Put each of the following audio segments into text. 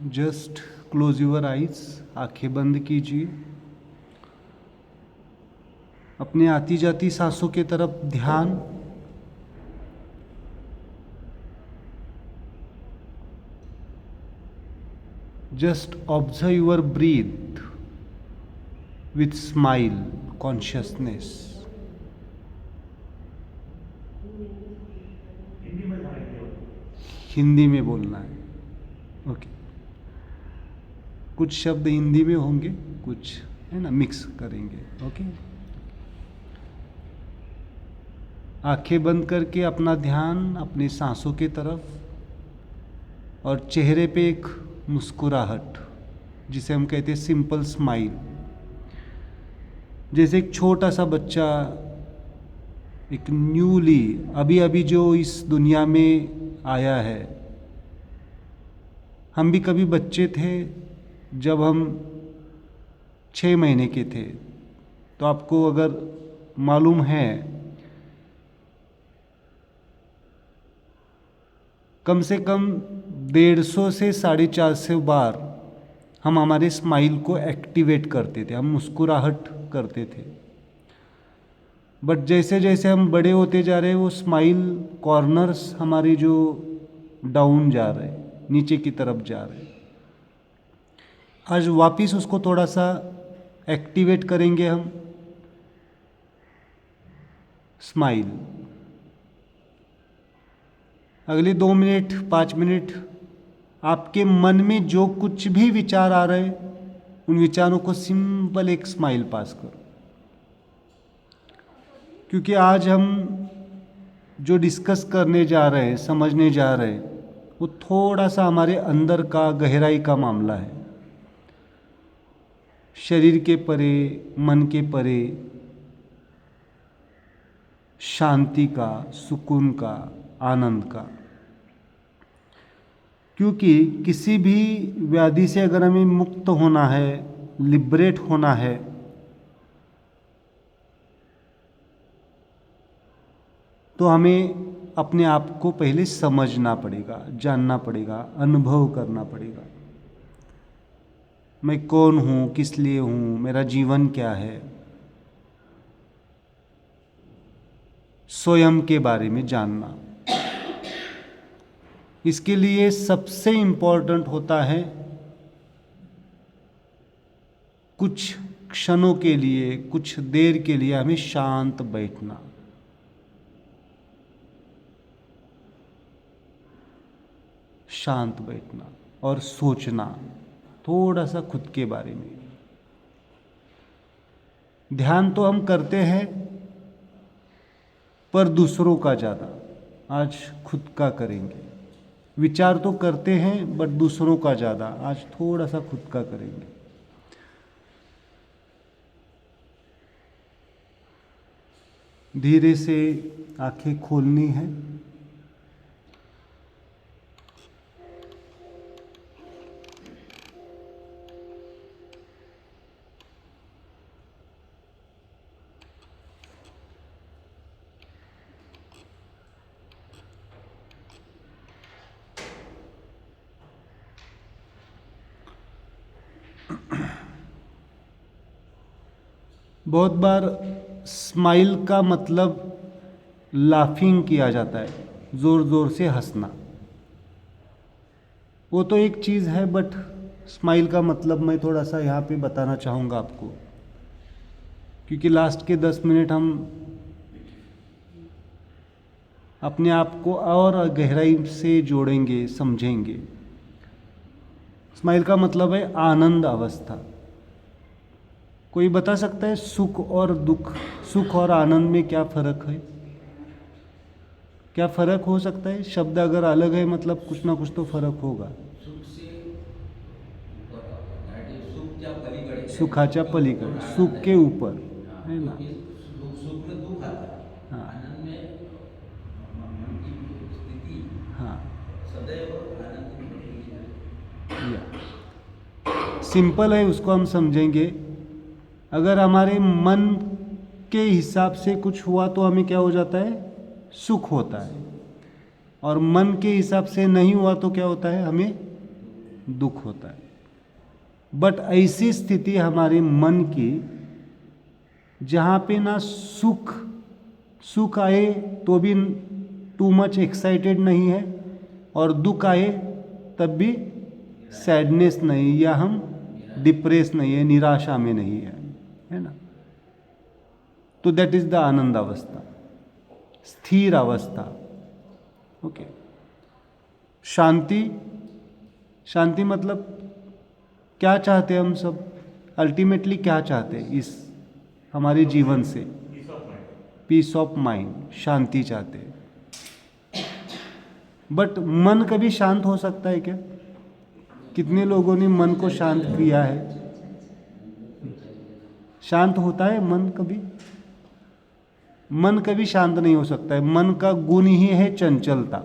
Just close your eyes, आंखें बंद कीजिए। अपने आती जाती सांसों की तरफ ध्यान। Just observe your breathe with smile consciousness. Hindi में बोलना है, ओके। कुछ शब्द हिंदी में होंगे, कुछ है ना मिक्स करेंगे, ओके। आंखें बंद करके अपना ध्यान अपने सांसों की तरफ और चेहरे पे एक मुस्कुराहट, जिसे हम कहते हैं सिंपल स्माइल। जैसे एक छोटा सा बच्चा, एक न्यूली अभी अभी जो इस दुनिया में आया है। हम भी कभी बच्चे थे जब हम 6 महीने के थे, तो आपको अगर मालूम है, कम से कम 150 से 450 बार हम हमारे स्माइल को एक्टिवेट करते थे, हम मुस्कुराहट करते थे। बट जैसे जैसे हम बड़े होते जा रहे हैं, वो स्माइल कॉर्नर्स हमारी जो डाउन जा रहे हैं, नीचे की तरफ जा रहे हैं। आज वापिस उसको थोड़ा सा एक्टिवेट करेंगे हम। स्माइल अगले 2 मिनट 5 मिनट आपके मन में जो कुछ भी विचार आ रहे हैं, उन विचारों को सिंपल एक स्माइल पास करो। क्योंकि आज हम जो डिस्कस करने जा रहे हैं, समझने जा रहे हैं, वो थोड़ा सा हमारे अंदर का गहराई का मामला है। शरीर के परे, मन के परे, शांति का, सुकून का, आनंद का। क्योंकि किसी भी व्याधि से अगर हमें मुक्त होना है, लिबरेट होना है, तो हमें अपने आप को पहले समझना पड़ेगा, जानना पड़ेगा, अनुभव करना पड़ेगा। मैं कौन हूँ, किस लिए हूँ, मेरा जीवन क्या है, स्वयं के बारे में जानना। इसके लिए सबसे इम्पोर्टेंट होता है कुछ क्षणों के लिए, कुछ देर के लिए हमें शांत बैठना। शांत बैठना और सोचना थोड़ा सा खुद के बारे में। ध्यान तो हम करते हैं, पर दूसरों का ज़्यादा। आज खुद का करेंगे। विचार तो करते हैं, बट दूसरों का ज़्यादा। आज थोड़ा सा खुद का करेंगे। धीरे से आंखें खोलनी है। बहुत बार स्माइल का मतलब लाफिंग किया जाता है, ज़ोर ज़ोर से हंसना। वो तो एक चीज़ है, बट स्माइल का मतलब मैं थोड़ा सा यहाँ पे बताना चाहूँगा आपको। क्योंकि लास्ट के 10 मिनट हम अपने आप को और गहराई से जोड़ेंगे, समझेंगे। स्माइल का मतलब है आनंद अवस्था। कोई बता सकता है सुख और दुख, सुख और आनंद में क्या फ़र्क है? क्या फ़र्क हो सकता है? शब्द अगर अलग है, मतलब कुछ ना कुछ तो फ़र्क होगा। सुखाच्या पलीकडे, सुख के ऊपर, है ना? सुख में दुख आता है, हाँ आनंद में मन की स्थिति हाँ, सदैव आनंद में प्रफुल्लित है। या सिंपल है, उसको हम समझेंगे। अगर हमारे मन के हिसाब से कुछ हुआ तो हमें क्या हो जाता है? सुख होता है। और मन के हिसाब से नहीं हुआ तो क्या होता है? हमें दुख होता है। बट ऐसी स्थिति हमारे मन की जहाँ पे ना सुख आए तो भी टू मच एक्साइटेड नहीं है, और दुख आए तब भी सैडनेस नहीं, या हम डिप्रेस नहीं है, निराशा में नहीं है ना। तो दैट इज द आनंद अवस्था, स्थिर अवस्था। ओके। शांति मतलब क्या चाहते हैं हम सब? अल्टीमेटली क्या चाहते हैं इस हमारे जीवन से? पीस ऑफ माइंड, शांति चाहते हैं। बट मन कभी शांत हो सकता है क्या? कितने लोगों ने मन को शांत किया है? शांत होता है मन कभी? मन कभी शांत नहीं हो सकता है। मन का गुण ही है चंचलता।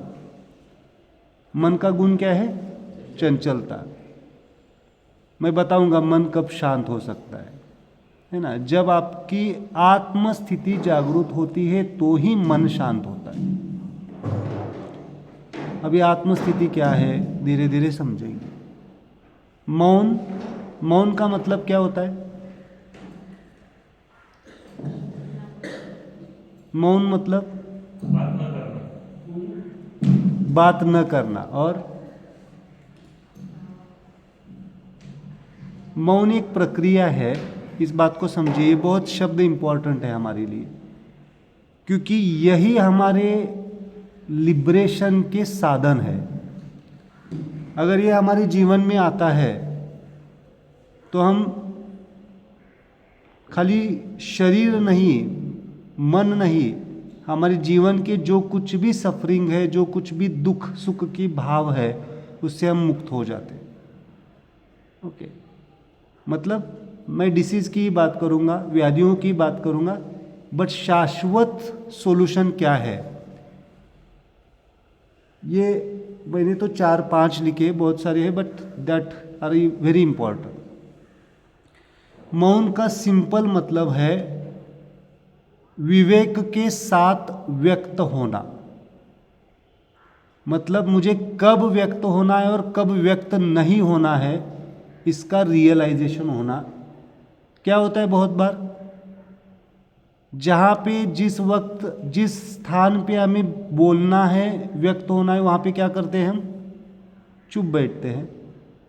मन का गुण क्या है? चंचलता। मैं बताऊंगा मन कब शांत हो सकता है ना? जब आपकी आत्म स्थिति जागृत होती है तो ही मन शांत होता है। अभी आत्म स्थिति क्या है धीरे धीरे समझेंगे। मौन का मतलब क्या होता है? मौन मतलब बात न करना। और मौन एक प्रक्रिया है, इस बात को समझिए। बहुत शब्द इंपॉर्टेंट है हमारे लिए, क्योंकि यही हमारे लिबरेशन के साधन है। अगर ये हमारे जीवन में आता है तो हम खाली शरीर नहीं, मन नहीं, हमारे जीवन के जो कुछ भी सफरिंग है, जो कुछ भी दुख सुख की भाव है, उससे हम मुक्त हो जाते हैं। ओके। मतलब मैं डिसीज की बात करूंगा, व्याधियों की बात करूंगा, बट शाश्वत सॉल्यूशन क्या है? ये मैंने तो 4-5 लिखे, बहुत सारे हैं, but that are very important. मौन का सिंपल मतलब है विवेक के साथ व्यक्त होना। मतलब मुझे कब व्यक्त होना है और कब व्यक्त नहीं होना है, इसका रियलाइजेशन होना। क्या होता है बहुत बार, जहाँ पे जिस वक्त जिस स्थान पे हमें बोलना है, व्यक्त होना है, वहाँ पे क्या करते हैं हम? चुप बैठते हैं।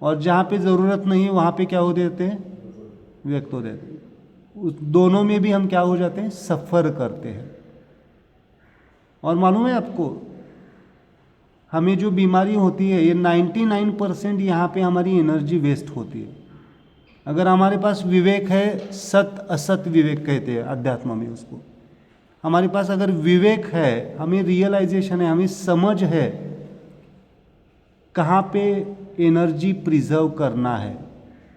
और जहाँ पे ज़रूरत नहीं है वहाँ पे क्या हो देते हैं? व्यक्त हो देते हैं। उस दोनों में भी हम क्या हो जाते हैं? सफ़र करते हैं। और मालूम है आपको, हमें जो बीमारी होती है, ये 99% यहाँ पे हमारी एनर्जी वेस्ट होती है। अगर हमारे पास विवेक है, सत असत विवेक कहते हैं अध्यात्म में उसको। हमारे पास अगर विवेक है, हमें रियलाइजेशन है, हमें समझ है कहाँ पे एनर्जी प्रिजर्व करना है,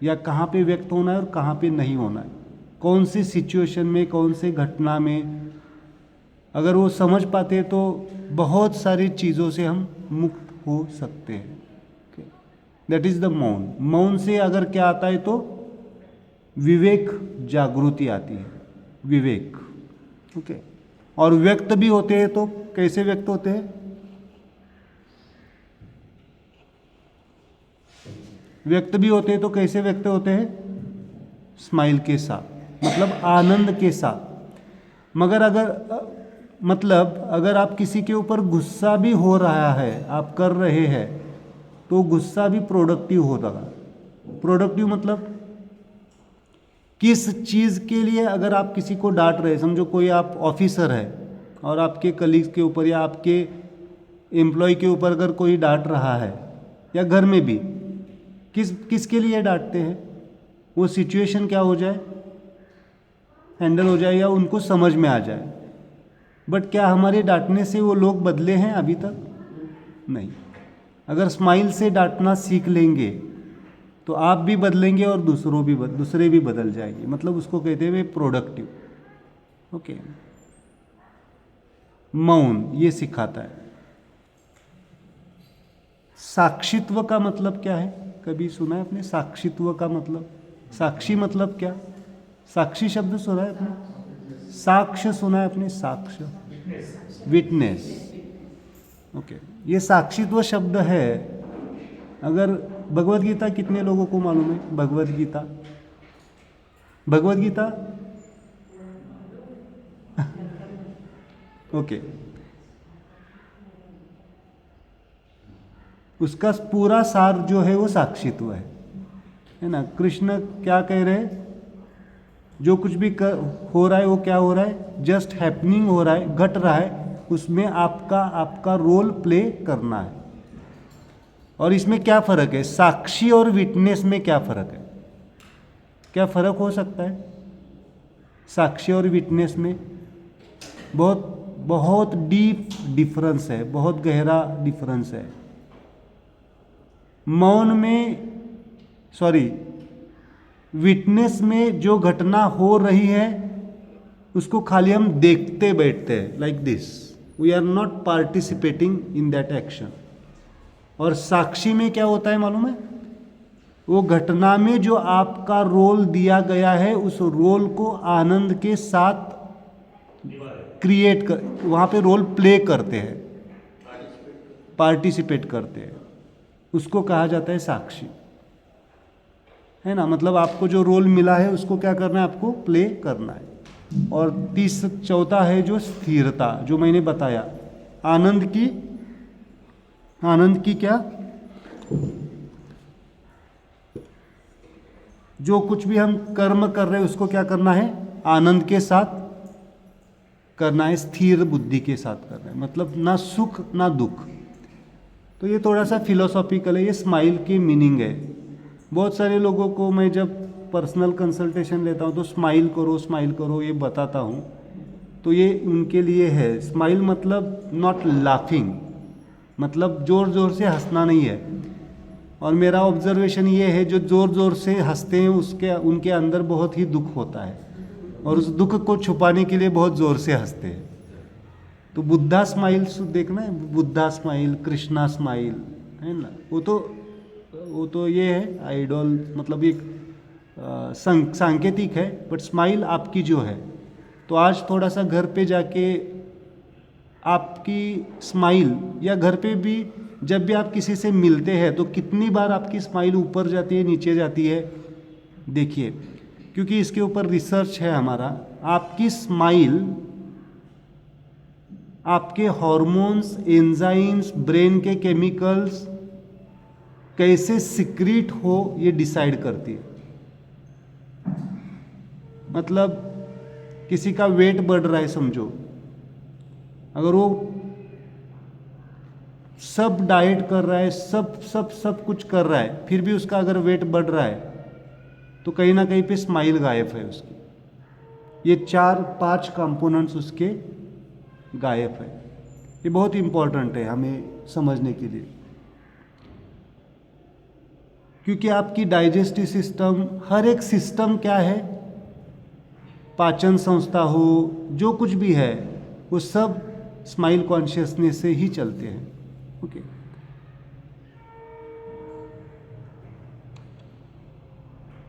या कहाँ पे व्यक्त होना है और कहाँ पे नहीं होना है, कौन सी सिचुएशन में, कौन से घटना में। अगर वो समझ पाते हैं तो बहुत सारी चीज़ों से हम मुक्त हो सकते हैं। दैट इज़ द मौन। मौन से अगर क्या आता है तो विवेक जागृति आती है, विवेक। ओके। और व्यक्त भी होते हैं तो कैसे व्यक्त होते हैं? व्यक्त भी होते हैं तो कैसे व्यक्त होते हैं? स्माइल के साथ, मतलब आनंद के साथ। मगर अगर आप किसी के ऊपर गुस्सा भी हो रहा है, आप कर रहे हैं, तो गुस्सा भी प्रोडक्टिव होगा। प्रोडक्टिव मतलब किस चीज़ के लिए? अगर आप किसी को डांट रहे, समझो कोई आप ऑफिसर है और आपके कलीग्स के ऊपर या आपके एम्प्लॉय के ऊपर अगर कोई डांट रहा है, या घर में भी, किसके लिए डांटते हैं? वो सिचुएशन क्या हो जाए, हैंडल हो जाए, या उनको समझ में आ जाए। बट क्या हमारे डांटने से वो लोग बदले हैं अभी तक? नहीं। अगर स्माइल से डांटना सीख लेंगे तो आप भी बदलेंगे और दूसरे भी बदल जाएंगे। मतलब उसको कहते हैं प्रोडक्टिव। ओके। मौन ये सिखाता है। साक्षित्व का मतलब क्या है? कभी सुना है आपने साक्षित्व का मतलब? साक्षी मतलब क्या? साक्षी शब्द सुना है आपने? साक्ष्य सुना है आपने? साक्ष्य, विटनेस। ओके। ये साक्षित्व शब्द है, अगर भगवत गीता कितने लोगों को मालूम है? भगवत गीता, भगवत गीता ओके। उसका पूरा सार जो है वो साक्षित्व है ना। कृष्ण क्या कह रहे हैं? जो कुछ भी हो रहा है वो क्या हो रहा है? जस्ट हैपनिंग हो रहा है, घट रहा है, उसमें आपका रोल प्ले करना है। और इसमें क्या फ़र्क है? साक्षी और विटनेस में क्या फ़र्क है? क्या फ़र्क हो सकता है साक्षी और विटनेस में? बहुत बहुत डीप डिफरेंस है, बहुत गहरा डिफरेंस है। मौन में, सॉरी, विटनेस में जो घटना हो रही है उसको खाली हम देखते बैठते हैं, like this, we are not participating in that action. और साक्षी में क्या होता है मालूम है? वो घटना में जो आपका रोल दिया गया है उस रोल को आनंद के साथ क्रिएट कर, वहाँ पे रोल प्ले करते हैं, पार्टिसिपेट करते हैं, उसको कहा जाता है साक्षी, है ना। मतलब आपको जो रोल मिला है उसको क्या करना है? आपको प्ले करना है। और चौथा है जो स्थिरता, जो मैंने बताया, आनंद की क्या? जो कुछ भी हम कर्म कर रहे हैं उसको क्या करना है? आनंद के साथ करना है, स्थिर बुद्धि के साथ करना है, मतलब ना सुख ना दुख। तो ये थोड़ा सा फिलोसॉफिकल है, ये स्माइल की मीनिंग है। बहुत सारे लोगों को मैं जब पर्सनल कंसल्टेशन लेता हूँ तो स्माइल करो ये बताता हूँ, तो ये उनके लिए है। स्माइल मतलब नॉट लाफिंग, मतलब ज़ोर ज़ोर से हंसना नहीं है। और मेरा ऑब्जर्वेशन ये है, जो ज़ोर ज़ोर से हंसते हैं उनके अंदर बहुत ही दुख होता है, और उस दुख को छुपाने के लिए बहुत ज़ोर से हंसते हैं। तो बुद्धा स्माइल देखना है, बुद्धा स्माइल, कृष्णा स्माइल, है ना। वो तो ये है आइडल, मतलब एक सांकेतिक है, बट स्माइल आपकी जो है। तो आज थोड़ा सा घर पे जाके आपकी स्माइल, या घर पे भी जब भी आप किसी से मिलते हैं तो कितनी बार आपकी स्माइल ऊपर जाती है, नीचे जाती है, देखिए, क्योंकि इसके ऊपर रिसर्च है हमारा। आपकी स्माइल आपके हार्मोन्स, एंजाइम्स, ब्रेन के केमिकल्स कैसे सिक्रीट हो ये डिसाइड करती है। मतलब किसी का वेट बढ़ रहा है समझो, अगर वो सब डाइट कर रहा है, सब कुछ कर रहा है, फिर भी उसका अगर वेट बढ़ रहा है तो कहीं ना कहीं पे स्माइल गायब है उसकी। ये 4-5 कंपोनेंट्स उसके गायब है। ये बहुत इंपॉर्टेंट है हमें समझने के लिए, क्योंकि आपकी डाइजेस्टिव सिस्टम, हर एक सिस्टम क्या है, पाचन संस्था हो, जो कुछ भी है, वो सब स्माइल कॉन्शियसनेस से ही चलते हैं। ओके,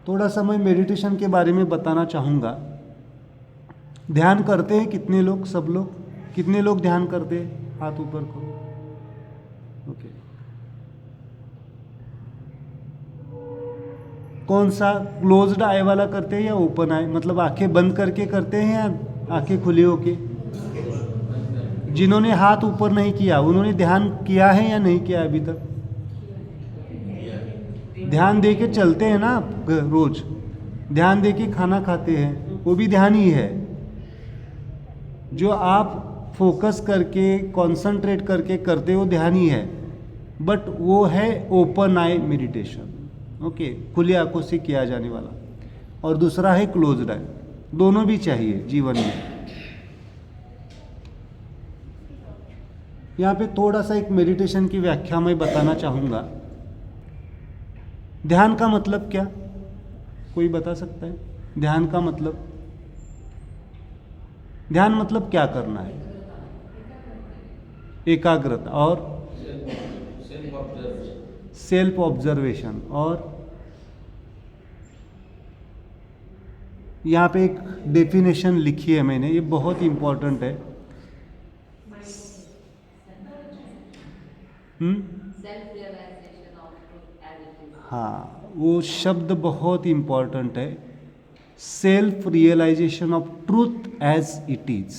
थोड़ा सा मैं मेडिटेशन के बारे में बताना चाहूँगा। ध्यान करते हैं कितने लोग? सब लोग? कितने लोग ध्यान करते हैं? हाथ ऊपर करो। ओके, कौन सा, क्लोज्ड आई वाला करते हैं या ओपन आई, मतलब आंखें बंद करके करते हैं या आंखें खुली होके? जिन्होंने हाथ ऊपर नहीं किया उन्होंने ध्यान किया है या नहीं किया अभी तक? ध्यान दे के चलते हैं ना आप रोज, ध्यान दे के खाना खाते हैं, वो भी ध्यान ही है। जो आप फोकस करके, कंसंट्रेट करके करते हो, ध्यान ही है, बट वो है ओपन आई मेडिटेशन। ओके, खुली आंखों से किया जाने वाला। और दूसरा है क्लोज्ड आई। दोनों भी चाहिए जीवन में। यहाँ पे थोड़ा सा एक मेडिटेशन की व्याख्या मैं बताना चाहूँगा। ध्यान का मतलब क्या? कोई बता सकता है? ध्यान का मतलब, ध्यान मतलब क्या करना है? एकाग्रता, और सेल्फ ऑब्जर्वेशन। और यहाँ पे एक डेफिनेशन लिखी है मैंने, ये बहुत इंपॉर्टेंट है। हाँ, वो शब्द बहुत इम्पोर्टेंट है, self realization of truth as it is.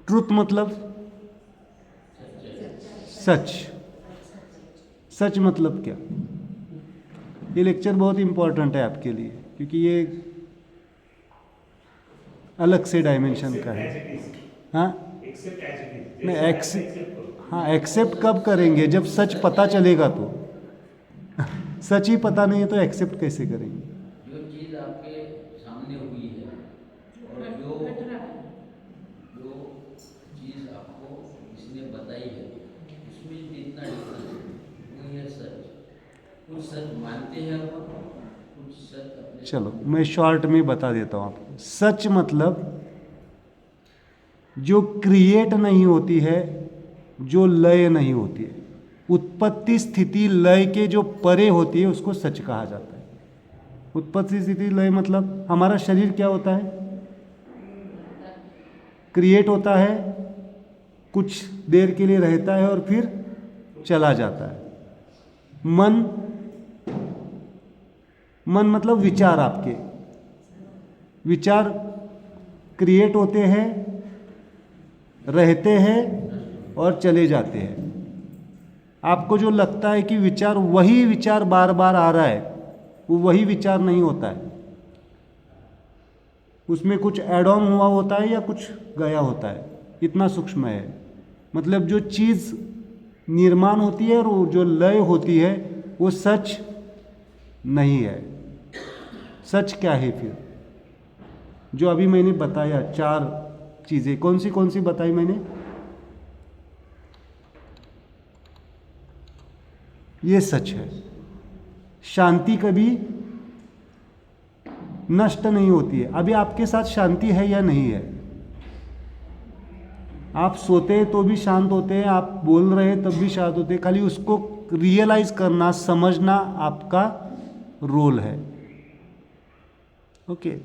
Truth मतलब सच। सच मतलब क्या? ये लेक्चर बहुत इम्पोर्टेंट है आपके लिए, क्योंकि ये अलग से डायमेंशन का है। हाँ नहीं, हाँ एक्सेप्ट कब करेंगे? जब सच पता चलेगा तो। सच ही पता नहीं है तो एक्सेप्ट कैसे करेंगे? जो चीज आपके सामने हुई है और जो चीज आपको किसी ने बताई है, उसमें जितना डिफरेंस है वो है सच। कुछ सच मानते हैं आप, कुछ सच अपने। चलो मैं शॉर्ट में बता देता हूँ आपको। सच मतलब जो क्रिएट नहीं होती है, जो लय नहीं होती है, उत्पत्ति स्थिति लय के जो परे होती है, उसको सच कहा जाता है। उत्पत्ति स्थिति लय मतलब हमारा शरीर क्या होता है? क्रिएट होता है, कुछ देर के लिए रहता है और फिर चला जाता है। मन मतलब विचार, आपके विचार क्रिएट होते हैं, रहते हैं और चले जाते हैं। आपको जो लगता है कि विचार वही विचार बार बार आ रहा है, वो वही विचार नहीं होता है। उसमें कुछ ऐड ऑन हुआ होता है या कुछ गया होता है, इतना सूक्ष्म है। मतलब जो चीज़ निर्माण होती है और जो लय होती है वो सच नहीं है। सच क्या है फिर? जो अभी मैंने बताया 4 चीज़ें, कौन सी बताई मैंने? ये सच है। शांति कभी नष्ट नहीं होती है। अभी आपके साथ शांति है या नहीं है? आप सोते हैं तो भी शांत होते हैं, आप बोल रहे हैं तब भी शांत होते हैं। खाली उसको रियलाइज करना, समझना आपका रोल है। ओके,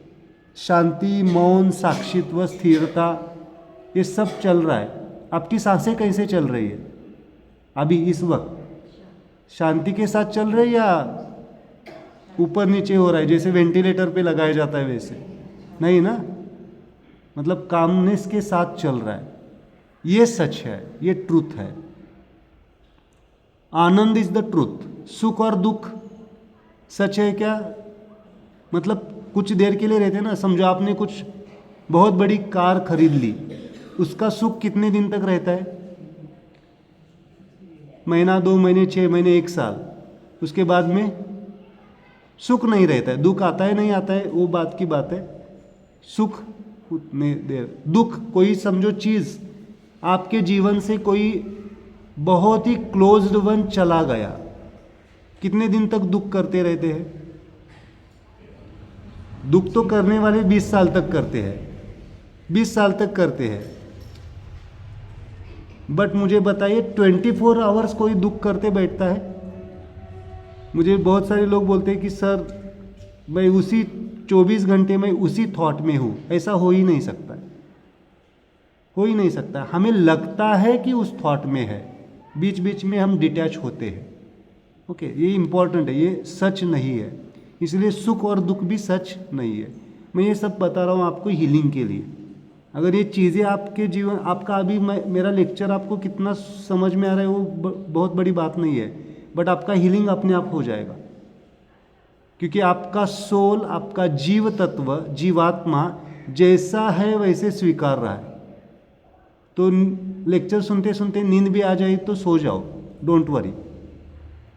शांति, मौन, साक्षित्व, स्थिरता, ये सब चल रहा है। आपकी सांसें कैसे चल रही है अभी इस वक्त? शांति के साथ चल रही है या ऊपर नीचे हो रहा है, जैसे वेंटिलेटर पे लगाया जाता है वैसे? नहीं ना, मतलब कामनेस के साथ चल रहा है। ये सच है, ये ट्रूथ है। आनंद इज द ट्रूथ। सुख और दुख सच है क्या? मतलब कुछ देर के लिए रहते हैं ना। समझो आपने कुछ बहुत बड़ी कार खरीद ली, उसका सुख कितने दिन तक रहता है? महीना, 2 महीने, 6 महीने, 1 साल। उसके बाद में सुख नहीं रहता है। दुख आता है, नहीं आता है, वो बात की बात है। सुख उतने देर। दुख, कोई समझो चीज़ आपके जीवन से कोई बहुत ही क्लोज्ड वन चला गया, कितने दिन तक दुख करते रहते हैं? दुख तो करने वाले 20 साल तक करते हैं, 20 साल तक करते हैं। बट मुझे बताइए 24 आवर्स कोई दुख करते बैठता है? मुझे बहुत सारे लोग बोलते हैं कि सर मैं उसी 24 घंटे में उसी थॉट में हूँ। ऐसा हो ही नहीं सकता है, हो ही नहीं सकता। हमें लगता है कि उस थॉट में है, बीच बीच में हम डिटैच होते हैं। ओके, ये इम्पॉर्टेंट है, ये सच नहीं है। इसलिए सुख और दुख भी सच नहीं है। मैं ये सब बता रहा हूँ आपको हीलिंग के लिए। अगर ये चीज़ें आपके जीवन, आपका अभी मेरा लेक्चर आपको कितना समझ में आ रहा है वो बहुत बड़ी बात नहीं है, बट आपका हीलिंग अपने आप हो जाएगा। क्योंकि आपका सोल, आपका जीव तत्व, जीवात्मा जैसा है वैसे स्वीकार रहा है। तो लेक्चर सुनते सुनते नींद भी आ जाए तो सो जाओ, डोंट वरी।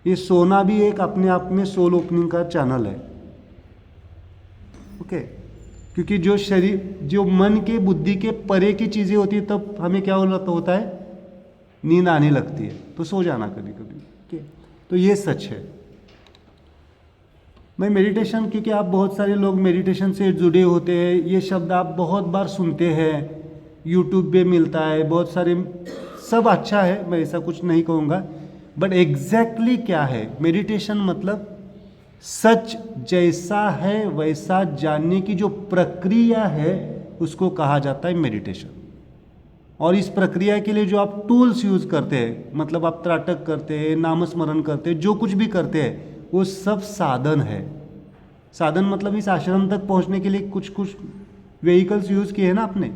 ये सोना भी एक अपने आप में सोल ओपनिंग का चैनल है। ओके, क्योंकि जो शरीर, जो मन के, बुद्धि के परे की चीज़ें होती है तब हमें क्या होता है? नींद आने लगती है, तो सो जाना कभी कभी। ओके, तो ये सच है। मैं मेडिटेशन, क्योंकि आप बहुत सारे लोग मेडिटेशन से जुड़े होते हैं, ये शब्द आप बहुत बार सुनते हैं, यूट्यूब पे मिलता है बहुत सारे, सब अच्छा है, मैं ऐसा कुछ नहीं कहूँगा। बट एग्जैक्टली क्या है मेडिटेशन? मतलब सच जैसा है वैसा जानने की जो प्रक्रिया है उसको कहा जाता है मेडिटेशन। और इस प्रक्रिया के लिए जो आप टूल्स यूज़ करते हैं, मतलब आप त्राटक करते हैं, नामस्मरण करते हैं, जो कुछ भी करते हैं वो सब साधन है। साधन मतलब इस आश्रम तक पहुंचने के लिए कुछ कुछ व्हीकल्स यूज़ किए हैं ना आपने।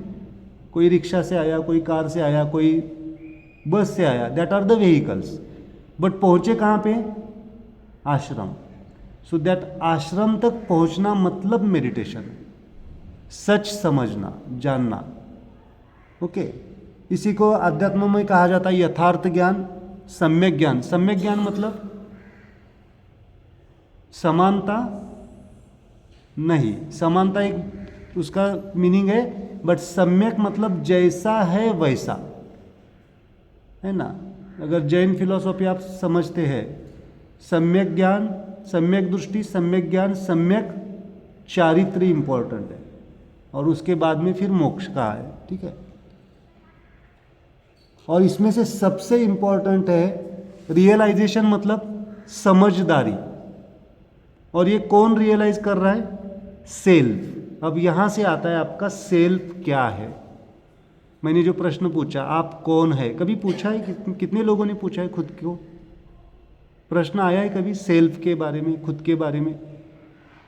कोई रिक्शा से आया, कोई कार से आया, कोई बस से आया, that are the vehicles. But पहुंचे कहाँ पे? आश्रम। सो दैट आश्रम तक पहुंचना मतलब मेडिटेशन, सच समझना, जानना। ओके इसी को अध्यात्म में कहा जाता है यथार्थ ज्ञान, सम्यक ज्ञान। सम्यक ज्ञान मतलब समानता नहीं, समानता एक उसका मीनिंग है, बट सम्यक मतलब जैसा है वैसा, है ना। अगर जैन फिलॉसफी आप समझते हैं, सम्यक ज्ञान, सम्यक दृष्टि, सम्यक ज्ञान, सम्यक चारित्र इंपॉर्टेंट है, और उसके बाद में फिर मोक्ष का है, ठीक है। और इसमें से सबसे इंपॉर्टेंट है रियलाइजेशन, मतलब समझदारी। और ये कौन रियलाइज कर रहा है? सेल्फ। अब यहाँ से आता है आपका सेल्फ क्या है। मैंने जो प्रश्न पूछा, आप कौन है, कभी पूछा है? कितने लोगों ने पूछा है खुद को? प्रश्न आया है कभी सेल्फ के बारे में, खुद के बारे में?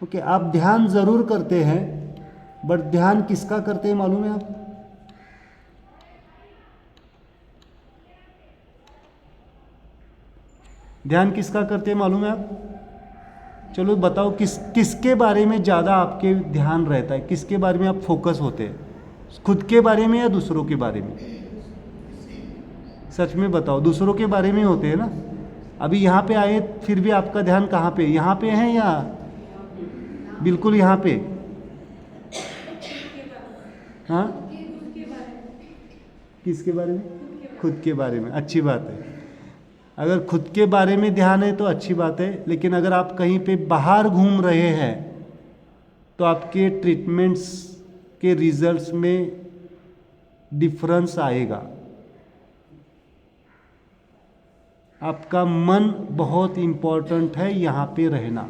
ओके आप ध्यान जरूर करते हैं, बट ध्यान किसका करते हैं मालूम है आप? ध्यान किसका करते हैं मालूम है आप? चलो बताओ, किसके बारे में ज़्यादा आपके ध्यान रहता है, किसके बारे में आप फोकस होते हैं? खुद के बारे में या दूसरों के बारे में? सच में बताओ, दूसरों के बारे में होते हैं ना। अभी यहाँ पे आए फिर भी आपका ध्यान कहाँ पे? यहाँ पे है या बिल्कुल यहाँ पे? हाँ किसके बारे में? खुद के बारे में। अच्छी बात है, अगर खुद के बारे में ध्यान है तो अच्छी बात है। लेकिन अगर आप कहीं पे बाहर घूम रहे हैं तो आपके ट्रीटमेंट्स के रिजल्ट्स में डिफरेंस आएगा। आपका मन बहुत इम्पोर्टेंट है, यहाँ पे रहना।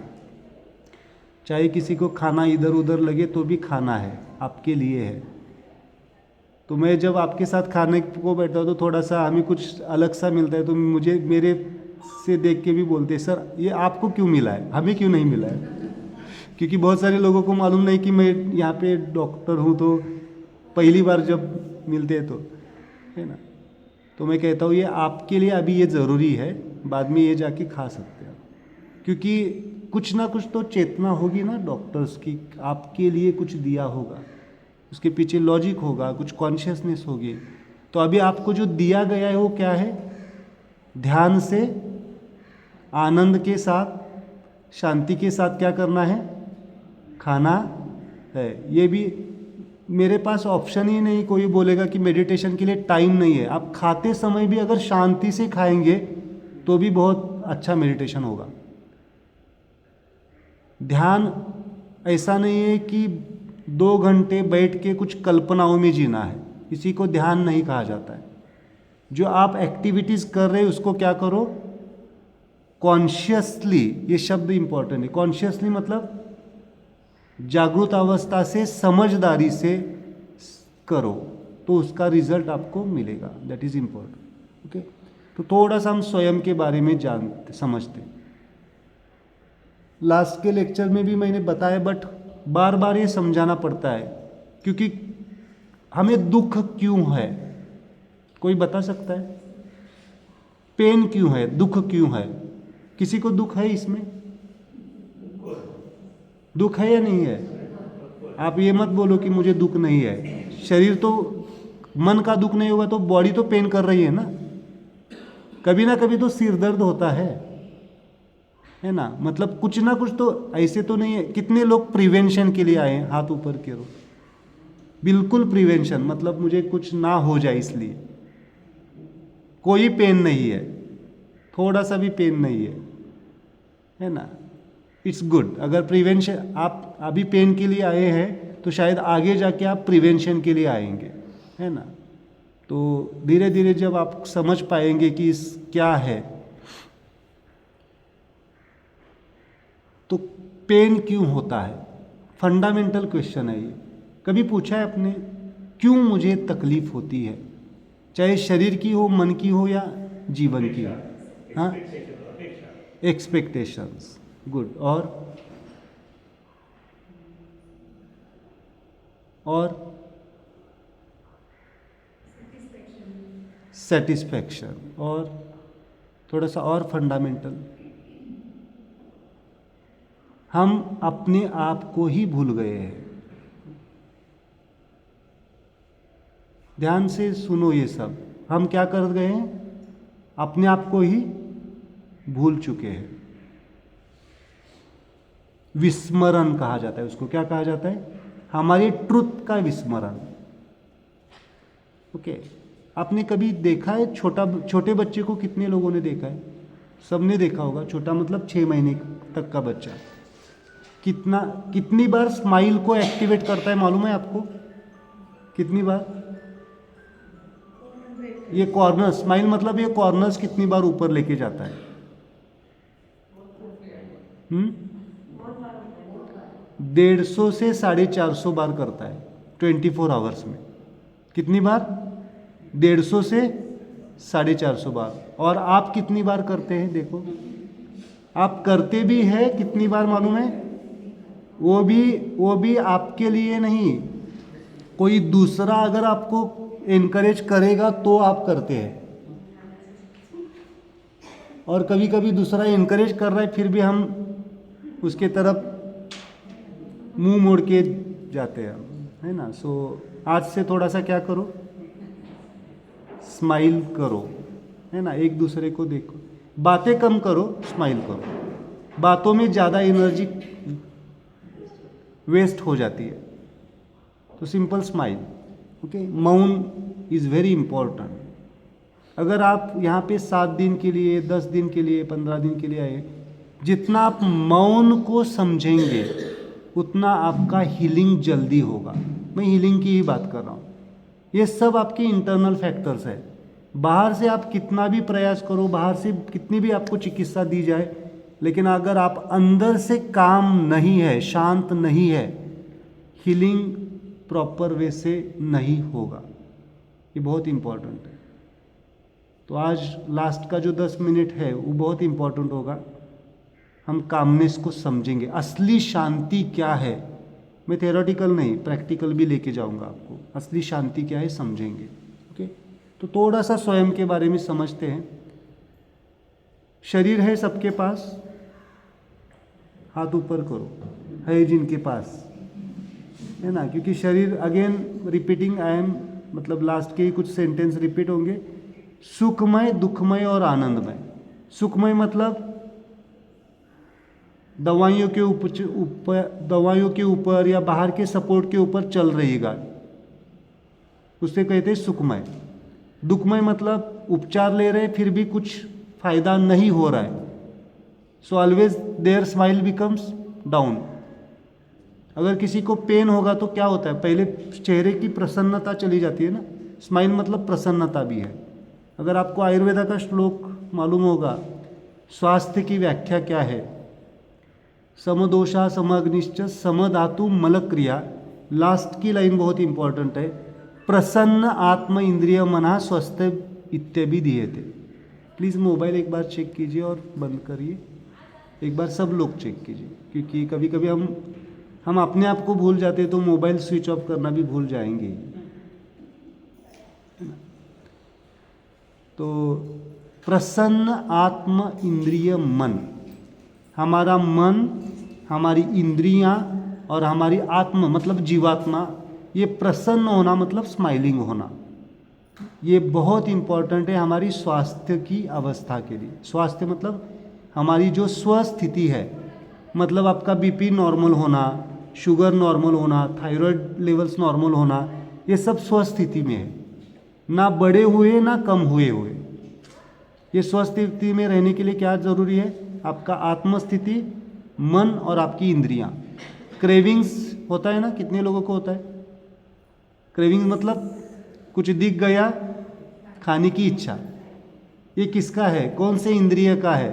चाहे किसी को खाना इधर उधर लगे तो भी खाना है, आपके लिए है। तो मैं जब आपके साथ खाने को बैठता हूँ तो थोड़ा सा हमें कुछ अलग सा मिलता है, तो मुझे मेरे से देख के भी बोलते हैं, सर ये आपको क्यों मिला है, हमें क्यों नहीं मिला है? क्योंकि बहुत सारे लोगों को मालूम नहीं कि मैं यहाँ पे डॉक्टर हूँ, तो पहली बार जब मिलते हैं तो, है ना। तो मैं कहता हूँ ये आपके लिए अभी ये ज़रूरी है, बाद में ये जाके खा सकते हैं। क्योंकि कुछ ना कुछ तो चेतना होगी ना डॉक्टर्स की, आपके लिए कुछ दिया होगा, उसके पीछे लॉजिक होगा, कुछ कॉन्शियसनेस होगी। तो अभी आपको जो दिया गया है वो क्या है? ध्यान से, आनंद के साथ, शांति के साथ क्या करना है? खाना है। ये भी मेरे पास ऑप्शन ही नहीं, कोई बोलेगा कि मेडिटेशन के लिए टाइम नहीं है। आप खाते समय भी अगर शांति से खाएंगे तो भी बहुत अच्छा मेडिटेशन होगा। ध्यान ऐसा नहीं है कि 2 घंटे बैठ के कुछ कल्पनाओं में जीना है, इसी को ध्यान नहीं कहा जाता है। जो आप एक्टिविटीज़ कर रहे हैं उसको क्या करो? कॉन्शियसली, ये शब्द इंपॉर्टेंट है। कॉन्शियसली मतलब जागृत अवस्था से, समझदारी से करो, तो उसका रिजल्ट आपको मिलेगा। That is important. ओके तो थोड़ा सा हम स्वयं के बारे में जानते समझते। लास्ट के लेक्चर में भी मैंने बताया, बट बार बार ये समझाना पड़ता है, क्योंकि हमें दुख क्यों है? कोई बता सकता है? पेन क्यों है, दुख क्यों है? किसी को दुख है इसमें? दुख है या नहीं है? आप ये मत बोलो कि मुझे दुख नहीं है। शरीर तो, मन का दुख नहीं होगा तो बॉडी तो पेन कर रही है ना कभी तो सिर दर्द होता है ना। मतलब कुछ ना कुछ तो, ऐसे तो नहीं है। कितने लोग प्रिवेंशन के लिए आए हैं? हाथ ऊपर करो। बिल्कुल प्रिवेंशन, मतलब मुझे कुछ ना हो जाए इसलिए। कोई पेन नहीं है, थोड़ा सा भी पेन नहीं है ना। It's good. अगर प्रिवेंशन, आप अभी पेन के लिए आए हैं तो शायद आगे जाके आप प्रिवेंशन के लिए आएंगे, है ना। तो धीरे धीरे जब आप समझ पाएंगे कि इस क्या है, तो पेन क्यों होता है, फंडामेंटल क्वेश्चन है ये। कभी पूछा है आपने क्यों मुझे तकलीफ होती है? चाहे शरीर की हो, मन की हो या जीवन की हो। हाँ, एक्सपेक्टेशंस, गुड। और सेटिस्फैक्शन। और थोड़ा सा और फंडामेंटल, हम अपने आप को ही भूल गए हैं। ध्यान से सुनो ये सब, हम क्या कर गए हैं, अपने आप को ही भूल चुके हैं। विस्मरण कहा जाता है उसको। क्या कहा जाता है? हमारी ट्रुथ का विस्मरण। ओके, आपने कभी देखा है छोटे बच्चे को? कितने लोगों ने देखा है? सबने देखा होगा। छोटा मतलब 6 महीने तक का बच्चा कितनी बार स्माइल को एक्टिवेट करता है, मालूम है आपको? कितनी बार? ये कॉर्नर स्माइल मतलब ये कॉर्नर्स कितनी बार ऊपर लेके जाता है? 150 से 450 बार करता है 24 आवर्स में। कितनी बार? 150 से 450 बार। और आप कितनी बार करते हैं? देखो, आप करते भी हैं कितनी बार मालूम है? वो भी आपके लिए नहीं, कोई दूसरा अगर आपको एनकरेज करेगा तो आप करते हैं। और कभी कभी दूसरा एनकरेज कर रहा है फिर भी हम उसके तरफ मुंह मोड़ के जाते हैं, है ना। सो आज से थोड़ा सा क्या करो, स्माइल करो, है ना। एक दूसरे को देखो, बातें कम करो, स्माइल करो। बातों में ज़्यादा एनर्जी वेस्ट हो जाती है, तो सिंपल स्माइल। ओके, मौन इज़ वेरी इंपॉर्टेंट। अगर आप यहाँ पे 7 दिन के लिए, 10 दिन के लिए, 15 दिन के लिए आए, जितना आप मौन को समझेंगे उतना आपका हीलिंग जल्दी होगा। मैं हीलिंग की ही बात कर रहा हूँ। ये सब आपके इंटरनल फैक्टर्स है। बाहर से आप कितना भी प्रयास करो, बाहर से कितनी भी आपको चिकित्सा दी जाए, लेकिन अगर आप अंदर से काम नहीं है, शांत नहीं है, हीलिंग प्रॉपर वे से नहीं होगा। ये बहुत इम्पोर्टेंट है। तो आज लास्ट का जो 10 मिनट है वो बहुत इम्पोर्टेंट होगा। हम कामनेस को समझेंगे, असली शांति क्या है। मैं थ्योरेटिकल नहीं, प्रैक्टिकल भी लेके जाऊंगा आपको। असली शांति क्या है समझेंगे। ओके, तो थोड़ा सा स्वयं के बारे में समझते हैं। शरीर है सबके पास, हाथ ऊपर करो, है जिनके पास, है ना। क्योंकि शरीर, अगेन रिपीटिंग, आई एम मतलब लास्ट के ही कुछ सेंटेंस रिपीट होंगे। सुखमय, दुखमय और आनंदमय। सुखमय मतलब दवाइयों के ऊपर या बाहर के सपोर्ट के ऊपर चल रही गाड़ी, उससे कहते हैं सुखमय। दुखमय मतलब उपचार ले रहे फिर भी कुछ फायदा नहीं हो रहा है, so always there smile becomes down. अगर किसी को पेन होगा तो क्या होता है, पहले चेहरे की प्रसन्नता चली जाती है ना। स्माइल मतलब प्रसन्नता भी है। अगर आपको आयुर्वेदा का श्लोक मालूम होगा, स्वास्थ्य की व्याख्या क्या है, समदोषा समग्निश्च समधातु मलक्रिया। लास्ट की लाइन बहुत इंपॉर्टेंट है, प्रसन्न आत्म इंद्रिय मना स्वस्थ इत्यादि दिए थे। प्लीज़ मोबाइल एक बार चेक कीजिए और बंद करिए। एक बार सब लोग चेक कीजिए, क्योंकि कभी कभी हम अपने आप को भूल जाते हैं तो मोबाइल स्विच ऑफ करना भी भूल जाएंगे। तो प्रसन्न आत्म इंद्रिय मन, हमारा मन, हमारी इंद्रियां और हमारी आत्मा मतलब जीवात्मा, ये प्रसन्न होना मतलब स्माइलिंग होना, ये बहुत इम्पोर्टेंट है हमारी स्वास्थ्य की अवस्था के लिए। स्वास्थ्य मतलब हमारी जो स्वस्थिति है, मतलब आपका बीपी नॉर्मल होना, शुगर नॉर्मल होना, थायराइड लेवल्स नॉर्मल होना, ये सब स्वस्थिति में है, ना बढ़े हुए ना कम हुए हुए। ये स्वस्थिति में रहने के लिए क्या ज़रूरी है, आपका आत्मस्थिति, मन और आपकी इंद्रियां। क्रेविंग्स होता है ना, कितने लोगों को होता है क्रेविंग्स? मतलब कुछ दिख गया, खाने की इच्छा। ये किसका है, कौन से इंद्रिय का है?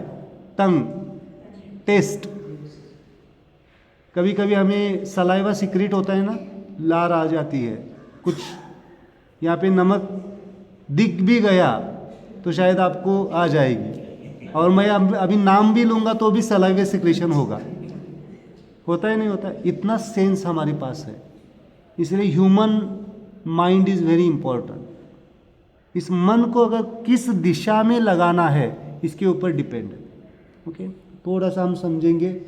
टंग, टेस्ट। कभी कभी हमें सलाइवा सीक्रेट होता है ना, लार आ जाती है, कुछ यहाँ पे नमक दिख भी गया तो शायद आपको आ जाएगी, और मैं अभी नाम भी लूँगा तो भी सलाइवे सिक्रेशन होगा। होता है नहीं होता? इतना सेंस हमारे पास है। इसलिए human mind is very important. इस मन को अगर किस दिशा में लगाना है इसके ऊपर डिपेंड है। ओके, थोड़ा सा हम समझेंगे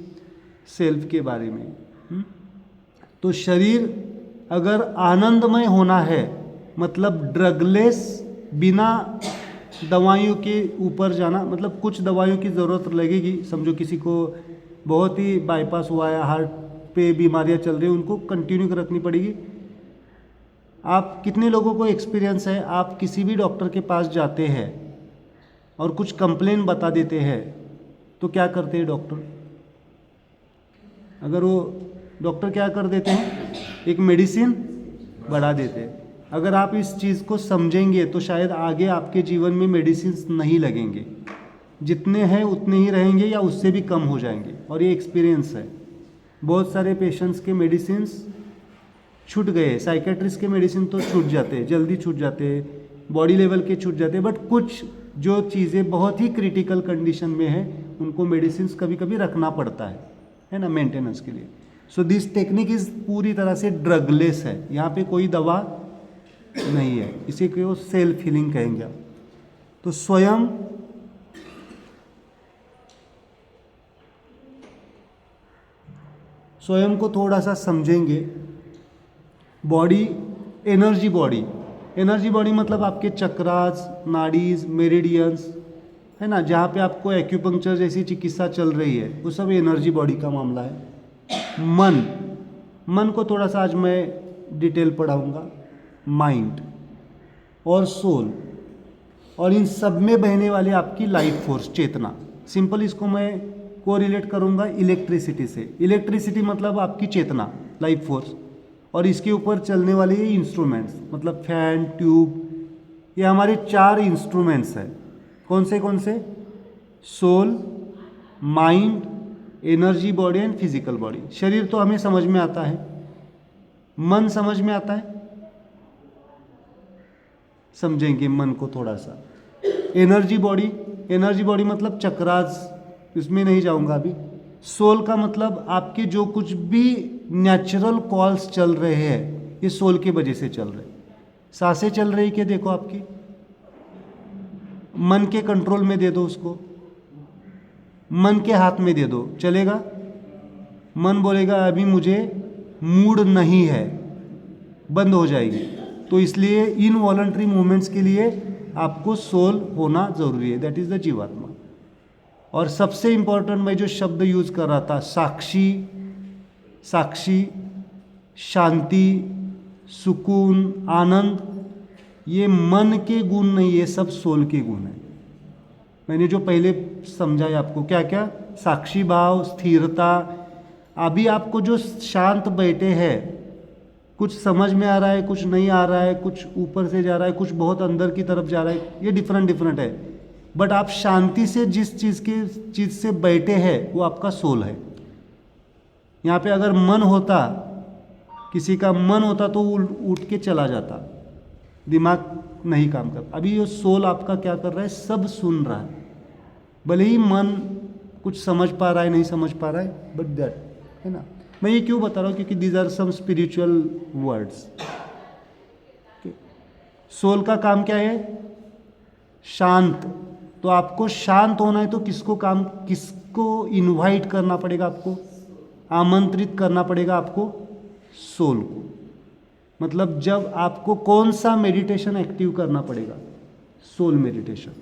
सेल्फ के बारे में। तो शरीर अगर आनंदमय होना है, मतलब ड्रगलेस, बिना दवाइयों के ऊपर जाना, मतलब कुछ दवाइयों की ज़रूरत लगेगी। समझो किसी को बहुत ही बाईपास हुआ है, हार्ट पे बीमारियां चल रही हैं, उनको कंटिन्यू रखनी पड़ेगी। आप कितने लोगों को एक्सपीरियंस है, आप किसी भी डॉक्टर के पास जाते हैं और कुछ कंप्लेन बता देते हैं तो क्या करते हैं डॉक्टर? अगर वो डॉक्टर क्या कर देते हैं, एक मेडिसिन बढ़ा देते हैं। अगर आप इस चीज़ को समझेंगे तो शायद आगे आपके जीवन में मेडिसिन नहीं लगेंगे, जितने हैं उतने ही रहेंगे या उससे भी कम हो जाएंगे। और ये एक्सपीरियंस है, बहुत सारे पेशेंट्स के मेडिसिन छूट गए। साइकेट्रिस्ट के मेडिसिन तो छूट जाते, जल्दी छूट जाते, बॉडी लेवल के छूट जाते, बट कुछ जो चीज़ें बहुत ही क्रिटिकल कंडीशन में है उनको मेडिसिन कभी कभी रखना पड़ता है ना, मेंटेनेंस के लिए। सो दिस टेक्निक इज़ पूरी तरह से ड्रगलेस है, यहाँ पे कोई दवा नहीं है। इसी को सेल्फ हीलिंग कहेंगे आप। तो स्वयं को थोड़ा सा समझेंगे। बॉडी, एनर्जी बॉडी मतलब आपके चक्रास, नाडीज, मेरिडियंस, है ना, जहाँ पे आपको एक्यूपंक्चर जैसी चिकित्सा चल रही है, वो सब एनर्जी बॉडी का मामला है। मन को थोड़ा सा आज मैं डिटेल पढ़ाऊंगा। माइंड और सोल, और इन सब में बहने वाली आपकी लाइफ फोर्स, चेतना। सिंपल इसको मैं को रिलेट करूंगा इलेक्ट्रिसिटी से। इलेक्ट्रिसिटी मतलब आपकी चेतना, लाइफ फोर्स, और इसके ऊपर चलने वाले ये इंस्ट्रूमेंट्स, मतलब फैन, ट्यूब, ये हमारे 4 इंस्ट्रूमेंट्स हैं। कौन से? Soul, mind, energy body and physical body. शरीर तो हमें समझ में आता है, मन समझ में आता है, समझेंगे मन को थोड़ा सा। एनर्जी बॉडी मतलब चक्रास, इसमें नहीं जाऊंगा अभी। सोल का मतलब आपके जो कुछ भी नेचुरल कॉल्स चल रहे हैं, ये सोल के वजह से चल रहे। सांसें चल रही क्या, देखो आपकी, मन के कंट्रोल में दे दो उसको, मन के हाथ में दे दो, चलेगा? मन बोलेगा अभी मुझे मूड नहीं है, बंद हो जाएगी। तो इसलिए इनवॉलंटरी मूवमेंट्स के लिए आपको सोल होना जरूरी है, दैट इज द जीवात्मा। और सबसे इंपॉर्टेंट मैं जो शब्द यूज कर रहा था, साक्षी, शांति, सुकून, आनंद, ये मन के गुण नहीं, ये सब सोल के गुण हैं। मैंने जो पहले समझाया आपको, क्या क्या, साक्षी भाव, स्थिरता। अभी आपको जो शांत बैठे हैं, कुछ समझ में आ रहा है, कुछ नहीं आ रहा है, कुछ ऊपर से जा रहा है, कुछ बहुत अंदर की तरफ जा रहा है, ये डिफरेंट है। बट आप शांति से जिस चीज़ से बैठे हैं वो आपका सोल है। यहाँ पे अगर मन होता, किसी का मन होता तो उठ के चला जाता, दिमाग नहीं काम करता। अभी ये सोल आपका क्या कर रहा है, सब सुन रहा है। भले ही मन कुछ समझ पा रहा है, नहीं समझ पा रहा है, बट दैट, है ना। मैं ये क्यों बता रहा हूँ, क्योंकि these are some spiritual words. Soul का काम क्या है, शांत। तो आपको शांत होना है तो किसको इनवाइट करना पड़ेगा, आपको आमंत्रित करना पड़ेगा, आपको सोल को। मतलब जब आपको कौन सा मेडिटेशन एक्टिव करना पड़ेगा, सोल मेडिटेशन।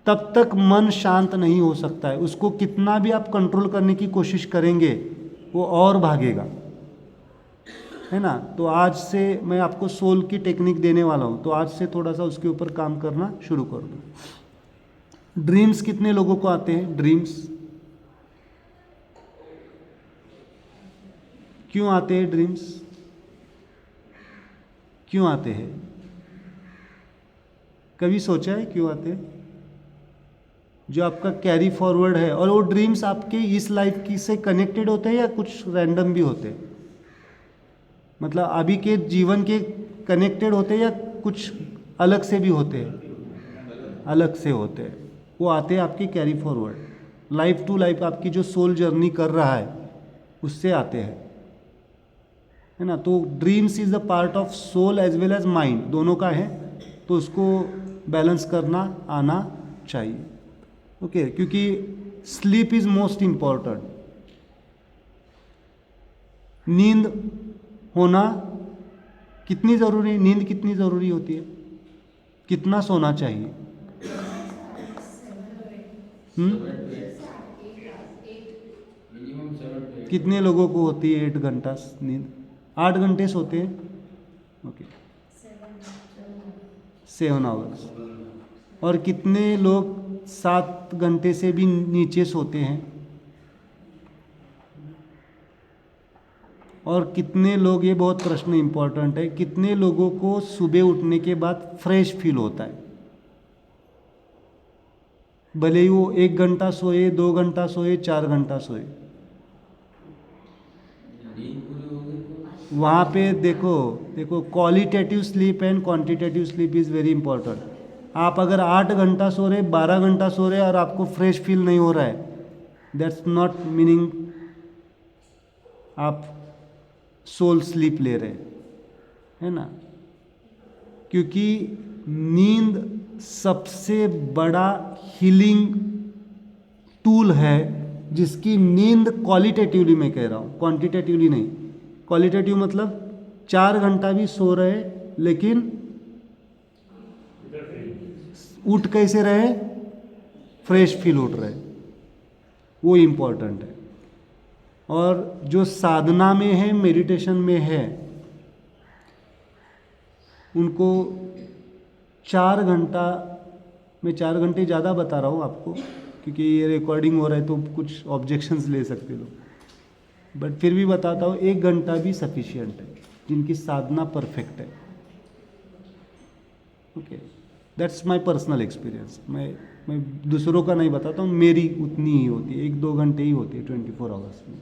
तब तक मन शांत नहीं हो सकता है, उसको कितना भी आप कंट्रोल करने की कोशिश करेंगे वो और भागेगा, है ना। तो आज से मैं आपको सोल की टेक्निक देने वाला हूँ, तो आज से थोड़ा सा उसके ऊपर काम करना शुरू कर दो। ड्रीम्स कितने लोगों को आते हैं, ड्रीम्स क्यों आते हैं, ड्रीम्स क्यों आते हैं, कभी सोचा है क्यों आते हैं? जो आपका कैरी फॉरवर्ड है, और वो ड्रीम्स आपके इस लाइफ की से कनेक्टेड होते हैं या कुछ रैंडम भी होते हैं, मतलब अभी के जीवन के कनेक्टेड होते हैं या कुछ अलग से भी होते हैं, अलग से होते हैं, वो आते हैं आपके carry forward life to life, आपकी जो सोल जर्नी कर रहा है उससे आते हैं, है ना। तो dreams is the part of soul as well as mind, दोनों का है, तो उसको बैलेंस करना आना चाहिए। ओके, क्योंकि स्लीप इज मोस्ट इम्पॉर्टेंट। नींद होना कितनी ज़रूरी, नींद कितनी ज़रूरी होती है, कितना सोना चाहिए? Minimum 7 to 8। कितने लोगों को होती है 8 घंटा नींद? 8 घंटे सोते हैं, ओके, 7 आवर्स। और कितने लोग 7 घंटे से भी नीचे सोते हैं? और कितने लोग, ये बहुत प्रश्न इंपॉर्टेंट है, कितने लोगों को सुबह उठने के बाद फ्रेश फील होता है? भले ही वो 1 घंटा सोए, 2 घंटा सोए, 4 घंटा सोए, नींद पूरी हो गई तो वहाँ पे देखो qualitative sleep and quantitative sleep is very important. आप अगर 8 घंटा सो रहे, 12 घंटा सो रहे और आपको फ्रेश फील नहीं हो रहा है, दैट्स नॉट मीनिंग आप सोल स्लीप ले रहे, है ना। क्योंकि नींद सबसे बड़ा हीलिंग टूल है, जिसकी नींद क्वालिटेटिवली मैं कह रहा हूँ, क्वांटिटेटिवली नहीं। क्वालिटेटिव मतलब 4 घंटा भी सो रहे लेकिन उठ कैसे रहे, फ्रेश फील उठ रहे, वो इम्पोर्टेंट है। और जो साधना में है, मेडिटेशन में है, उनको 4 घंटा, मैं 4 घंटे ज़्यादा बता रहा हूँ आपको क्योंकि ये रिकॉर्डिंग हो रहा है तो कुछ ऑब्जेक्शंस ले सकते लोग, बट फिर भी बताता हूँ 1 घंटा भी सफिशिएंट है जिनकी साधना परफेक्ट है। Okay, that's my personal experience. मैं दूसरों का नहीं बताता हूँ, मेरी उतनी ही होती है, 1-2 घंटे ही होती है 24 आवर्स में।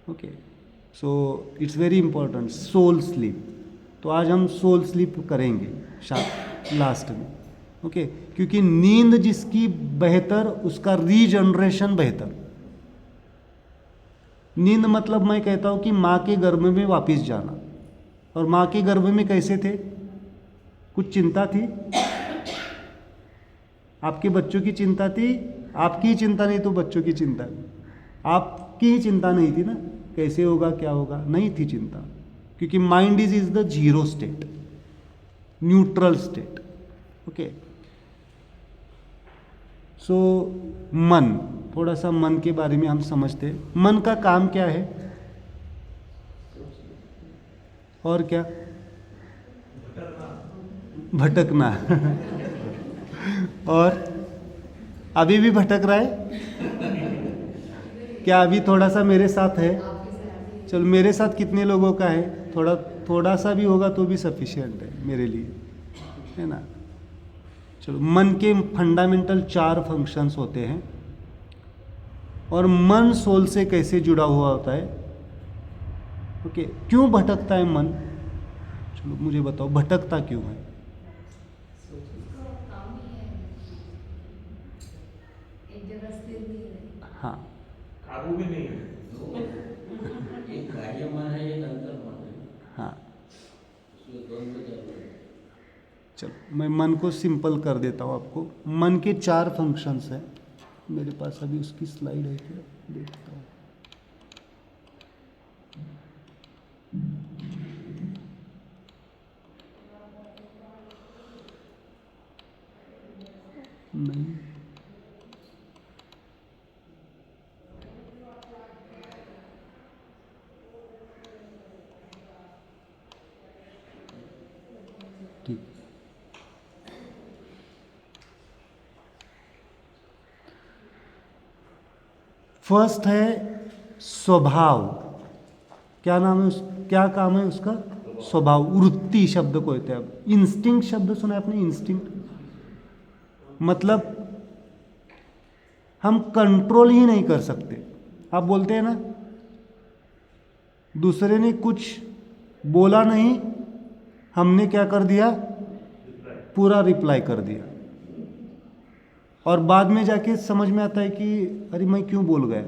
Okay, so it's very important soul sleep. तो आज हम सोल स्लीप करेंगे लास्ट में, ओके, क्योंकि नींद जिसकी बेहतर, उसका रीजनरेशन बेहतर। नींद मतलब मैं कहता हूँ कि माँ के गर्भ में वापस जाना। और माँ के गर्भ में कैसे थे? कुछ चिंता थी? आपके बच्चों की चिंता थी? आपकी ही चिंता नहीं तो बच्चों की चिंता, आपकी ही चिंता नहीं थी ना, कैसे होगा क्या होगा, नहीं थी चिंता, क्योंकि mind is the zero state, neutral state. Okay, so मन, थोड़ा सा मन के बारे में हम समझते हैं। मन का काम क्या है और क्या? भटकना और अभी भी भटक रहा है क्या? अभी थोड़ा सा मेरे साथ है, चलो मेरे साथ कितने लोगों का है? थोड़ा सा भी होगा तो भी सफिशिएंट है मेरे लिए, है ना। चलो, मन के फंडामेंटल 4 फंक्शंस होते हैं। और मन सोल से कैसे जुड़ा हुआ होता है? ओके, क्यों भटकता है मन? चलो मुझे बताओ, भटकता क्यों है? हाँ, काबू में नहीं है। एक बाह्य मन है, एक अंतर मन है, हाँ, उसमें दोनों जरूर है। चलो मैं मन को सिंपल कर देता हूँ आपको। मन के 4 फंक्शंस हैं, मेरे पास अभी उसकी स्लाइड है क्या, देखता हूँ। नहीं, ठीक। फर्स्ट है स्वभाव। क्या नाम है क्या काम है उसका? स्वभाव, वृत्ति शब्द को कहते हैं। अब इंस्टिंक्ट शब्द सुना है आपने? इंस्टिंक्ट मतलब हम कंट्रोल ही नहीं कर सकते। आप बोलते हैं ना, दूसरे ने कुछ बोला नहीं, हमने क्या कर दिया, पूरा रिप्लाई कर दिया, और बाद में जाके समझ में आता है कि अरे मैं क्यों बोल गया।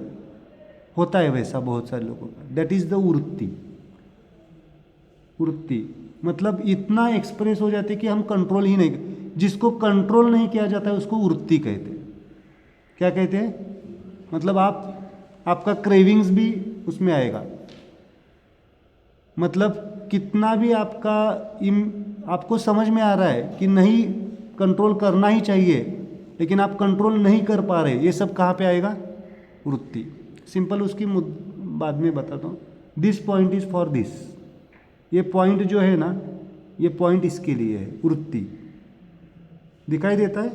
होता है वैसा बहुत सारे लोगों का। दैट इज द वृत्ति। वृत्ति मतलब इतना एक्सप्रेस हो जाती है कि हम कंट्रोल ही नहीं, जिसको कंट्रोल नहीं किया जाता है उसको वृत्ति कहते हैं। क्या कहते हैं? मतलब आपका क्रेविंग्स भी उसमें आएगा। मतलब कितना भी आपको समझ में आ रहा है कि नहीं कंट्रोल करना ही चाहिए, लेकिन आप कंट्रोल नहीं कर पा रहे, ये सब कहाँ पे आएगा? वृत्ति। सिंपल उसकी बाद में बताता हूँ। This point is for this, ये पॉइंट जो है ना, ये पॉइंट इसके लिए है, वृत्ति। दिखाई देता है?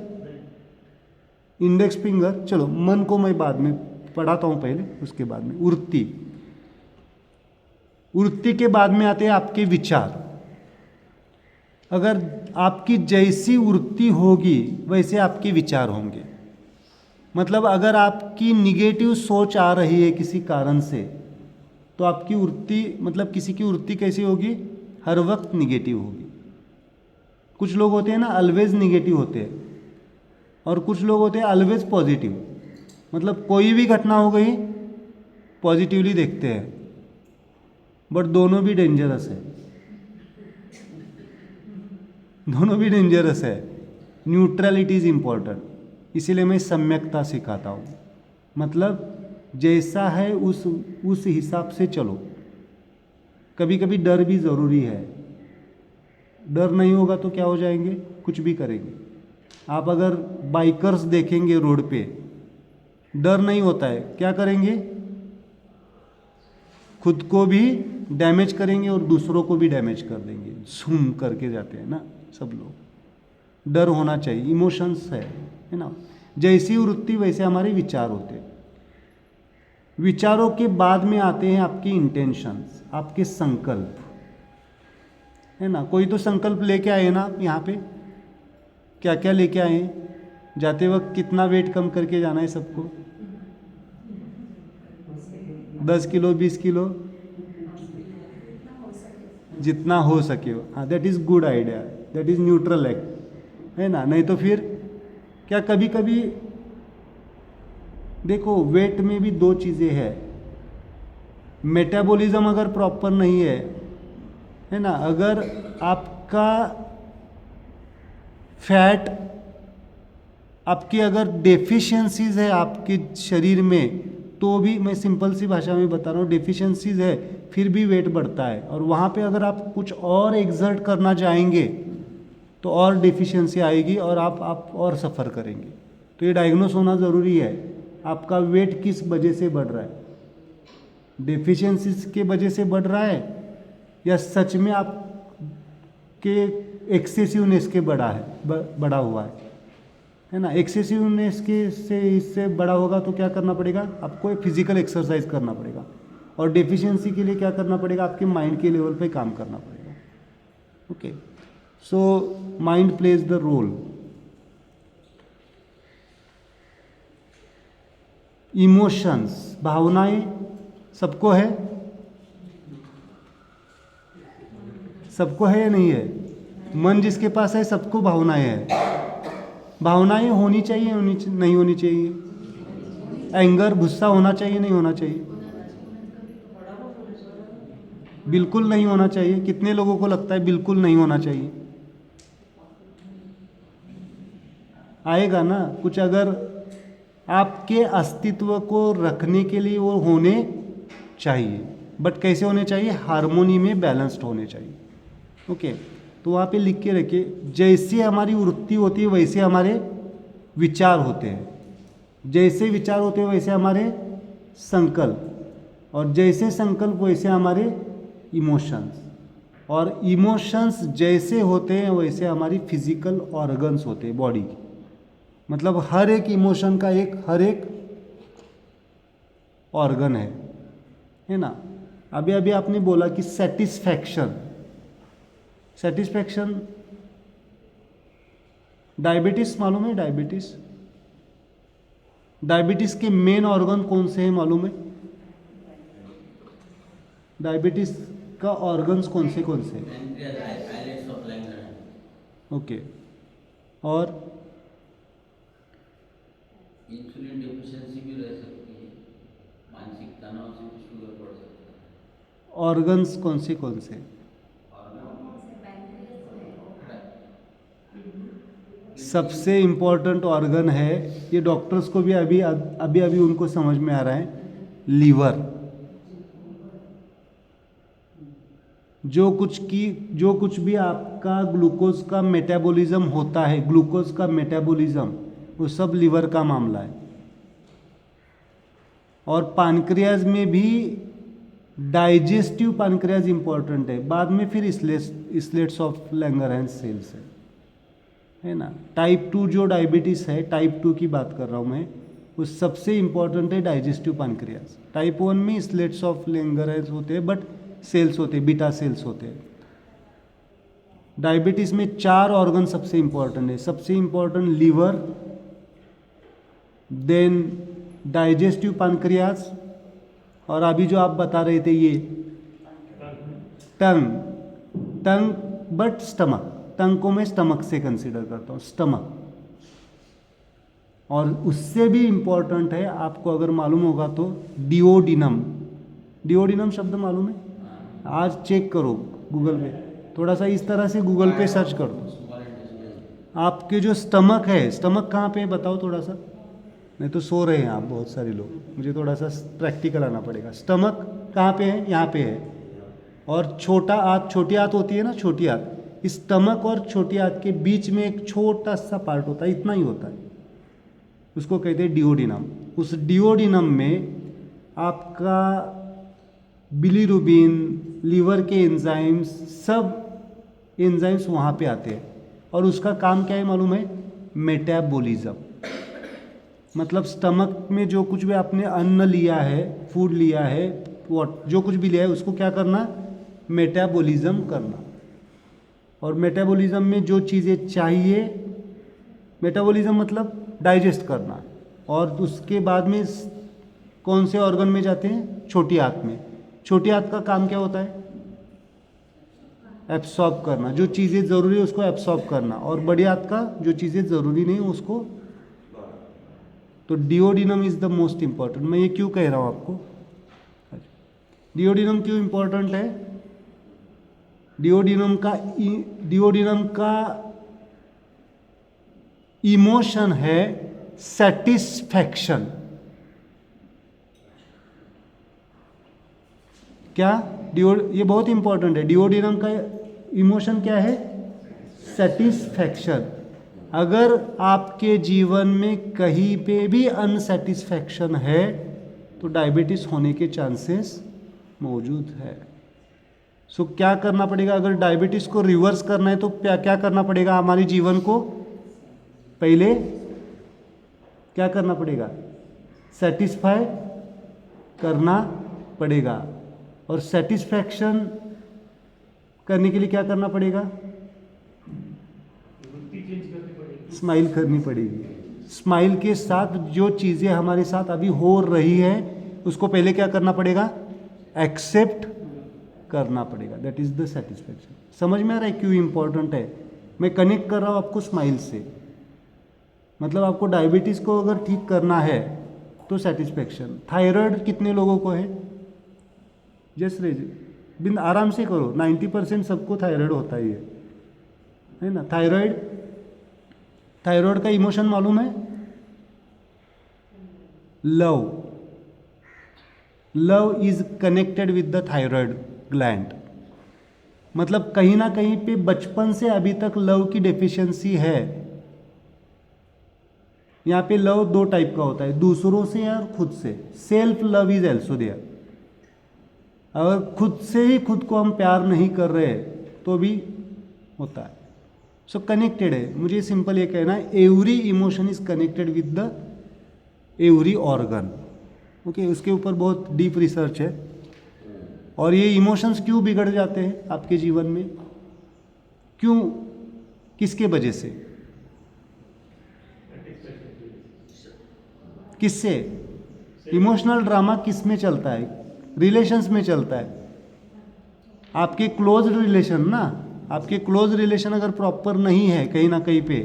इंडेक्स फिंगर, चलो मन को मैं बाद में पढ़ाता हूँ पहले, उसके बाद में वृत्ति। वृत्ति के बाद में आते हैं आपके विचार। अगर आपकी जैसी वृत्ति होगी वैसे आपके विचार होंगे। मतलब अगर आपकी निगेटिव सोच आ रही है किसी कारण से, तो आपकी वृत्ति, मतलब किसी की वृत्ति कैसी होगी? हर वक्त निगेटिव होगी। कुछ लोग होते हैं ना ऑलवेज निगेटिव होते हैं, और कुछ लोग होते हैं ऑलवेज पॉजिटिव। मतलब कोई भी घटना हो गई पॉजिटिवली देखते हैं, बट दोनों भी डेंजरस है। दोनों भी डेंजरस है। न्यूट्रलिटी इज इम्पॉर्टेंट, इसीलिए मैं सम्यकता सिखाता हूँ। मतलब जैसा है उस हिसाब से चलो। कभी कभी डर भी ज़रूरी है। डर नहीं होगा तो क्या हो जाएंगे? कुछ भी करेंगे। आप अगर बाइकर्स देखेंगे रोड पे, डर नहीं होता है, क्या करेंगे? खुद को भी डैमेज करेंगे और दूसरों को भी डैमेज कर देंगे। झूम करके जाते हैं ना सब लोग। डर होना चाहिए, इमोशंस है ना। जैसी वृत्ति वैसे हमारे विचार होते हैं। विचारों के बाद में आते हैं आपके इंटेंशंस, आपके संकल्प, है ना। कोई तो संकल्प लेके आए ना यहाँ पे, क्या क्या लेके आए हैं? जाते वक्त कितना वेट कम करके जाना है सबको? 10 किलो 20 किलो, जितना हो सके हो। हाँ, that is good idea, that is neutral act, है ना। नहीं तो फिर क्या, कभी कभी देखो वेट में भी दो चीज़ें हैं। मेटाबॉलिज्म अगर प्रॉपर नहीं है ना, अगर आपका फैट, आपकी अगर डेफिशिएंसीज है आपके शरीर में, तो भी मैं सिंपल सी भाषा में बता रहा हूँ, डेफिशिएंसीज है, फिर भी वेट बढ़ता है। और वहाँ पे अगर आप कुछ और एग्जर्ट करना चाहेंगे तो और डेफिशिएंसी आएगी और आप और सफ़र करेंगे। तो ये डायग्नोस होना ज़रूरी है। आपका वेट किस वजह से बढ़ रहा है? डेफिशिएंसीज के वजह से बढ़ रहा है, या सच में आपके एक्सेसिवनेस के बढ़ा हुआ है ना। एक्सेसिवनेस के से इससे बड़ा होगा तो क्या करना पड़ेगा? आपको एक फिजिकल एक्सरसाइज करना पड़ेगा। और डेफिशिएंसी के लिए क्या करना पड़ेगा? आपके माइंड के लेवल पे काम करना पड़ेगा। Okay, so mind plays the role. Emotions, भावनाएं सबको है? सबको है या नहीं है? मन जिसके पास है सबको भावनाएं है। भावनाएं होनी चाहिए, नहीं होनी चाहिए? एंगर, गुस्सा होना चाहिए, नहीं होना चाहिए? बिल्कुल नहीं होना चाहिए। कितने लोगों को लगता है बिल्कुल नहीं होना चाहिए? आएगा ना कुछ। अगर आपके अस्तित्व को रखने के लिए वो होने चाहिए, बट कैसे होने चाहिए? हार्मोनी में बैलेंस्ड होने चाहिए। ओके, तो वहाँ पे लिख के रखिए, जैसे हमारी वृत्ति होती है वैसे हमारे विचार होते हैं, जैसे विचार होते हैं वैसे हमारे संकल्प, और जैसे संकल्प वैसे हमारे इमोशंस, और इमोशंस जैसे होते हैं वैसे हमारी फिजिकल ऑर्गन्स होते हैं बॉडी की। मतलब हर एक इमोशन का हर एक ऑर्गन है ना। अभी अभी आपने बोला कि सेटिस्फैक्शन, डायबिटीज मालूम है? डायबिटीज के मेन ऑर्गन कौन से हैं मालूम है? डायबिटीज का ऑर्गन्स कौन से pancreas islets of Langerhans, okay. और इंसुलिन डेफिशिएंसी भी रह सकती है, मानसिक तनाव से भी शुगर बढ़ सकता है। ऑर्गन्स कौन से सबसे इम्पोर्टेंट ऑर्गन है, ये डॉक्टर्स को भी अभी अभी अभी उनको समझ में आ रहा है, लीवर। जो कुछ भी आपका ग्लूकोज का मेटाबॉलिज्म होता है, ग्लूकोज का मेटाबॉलिज्म, वो सब लीवर का मामला है। और पैनक्रियाज में भी डाइजेस्टिव पैनक्रियाज इंपॉर्टेंट है, बाद में फिर इसलेट्स ऑफ लैंगरहैंस सेल्स है ना। टाइप 2 जो डायबिटीज़ है, टाइप 2 की बात कर रहा हूँ मैं, वो सबसे इम्पॉर्टेंट है डाइजेस्टिव पैनक्रियाज। टाइप 1 में इसलेट्स ऑफ लैंगरहैंस होते हैं, बट सेल्स होते हैं, बीटा सेल्स होते हैं। डायबिटीज़ में 4 ऑर्गन सबसे इम्पॉर्टेंट है। सबसे important liver, then digestive pancreas, और अभी जो आप बता रहे थे ये टंग बट स्टमक, टंग को मैं स्टमक से कंसीडर करता हूँ, स्टमक। और उससे भी इम्पॉर्टेंट है, आपको अगर मालूम होगा तो, डिओडिनम शब्द मालूम है? आज चेक करो गूगल पे, थोड़ा सा इस तरह से गूगल पे सर्च कर दो। आपके जो स्टमक है, स्टमक कहाँ पे है बताओ थोड़ा सा, नहीं तो सो रहे हैं आप बहुत सारे लोग, मुझे थोड़ा सा प्रैक्टिकल आना पड़ेगा। स्टमक कहाँ पे है? यहाँ पे है। और छोटा आंत, छोटी आंत होती है ना, छोटी आंत, इस स्टमक और छोटी आंत के बीच में एक छोटा सा पार्ट होता है, इतना ही होता है, उसको कहते हैं डिओडिनम। उस डिओडिनम में आपका बिलीरुबिन, लीवर के एंजाइम्स, सब एंजाइम्स वहाँ पे आते हैं। और उसका काम क्या है मालूम है? मेटाबॉलिज्म। मतलब स्टमक में जो कुछ भी आपने अन्न लिया है, फूड लिया है, जो कुछ भी लिया है, उसको क्या करना? मेटाबॉलिज्म करना। और मेटाबॉलिज्म में जो चीज़ें चाहिए, मेटाबॉलिज्म मतलब डाइजेस्ट करना। और उसके बाद में कौन से ऑर्गन में जाते हैं? छोटी आंत में। छोटी आंत का काम क्या होता है? एब्सॉर्ब करना, जो चीज़ें ज़रूरी है उसको एब्सॉर्ब करना। और बड़ी आंत का जो चीज़ें ज़रूरी नहीं उसको। तो duodenum is the most important. मैं ये क्यों कह रहा हूँ आपको? डिओडिनम क्यों इम्पॉर्टेंट है? डिओडिनम का इमोशन है सेटिस्फैक्शन। क्या? ये बहुत इंपॉर्टेंट है। डिओडिनम का इमोशन क्या है? सेटिस्फैक्शन। अगर आपके जीवन में कहीं पे भी अनसेटिस्फैक्शन है तो डायबिटीज होने के चांसेस मौजूद है। सो क्या करना पड़ेगा? अगर डायबिटीज को रिवर्स करना है तो क्या करना पड़ेगा? हमारे जीवन को पहले क्या करना पड़ेगा? सेटिस्फाई करना पड़ेगा। और सेटिस्फैक्शन करने के लिए क्या करना पड़ेगा? स्माइल करनी पड़ेगी। स्माइल के साथ जो चीज़ें हमारे साथ अभी हो रही है उसको पहले क्या करना पड़ेगा? एक्सेप्ट करना पड़ेगा। That is the satisfaction. समझ में आ रहा है क्यों इम्पोर्टेंट है? मैं कनेक्ट कर रहा हूँ आपको स्माइल से। मतलब आपको डायबिटीज़ को अगर ठीक करना है तो सेटिस्फैक्शन। थायराइड कितने लोगों को है? जस्ट रेज, बिन आराम से करो, 90% सबको थायराइड होता ही है ना। थायराइड का इमोशन मालूम है? Love is connected with the thyroid gland. मतलब कहीं ना कहीं पे बचपन से अभी तक लव की डेफिशिएंसी है। यहाँ पे लव 2 टाइप का होता है, दूसरों से और खुद से। Self love is also there. अगर खुद से ही खुद को हम प्यार नहीं कर रहे तो भी होता है। सो कनेक्टेड है। मुझे सिंपल ये कहना है, every emotion is connected with the every organ. Okay, उसके ऊपर बहुत डीप रिसर्च है। और ये इमोशंस क्यों बिगड़ जाते हैं आपके जीवन में? क्यों? किसके वजह से? किससे? इमोशनल ड्रामा किस में चलता है? रिलेशंस में चलता है। आपके क्लोज रिलेशन ना, आपके क्लोज रिलेशन अगर प्रॉपर नहीं है कहीं ना कहीं पे,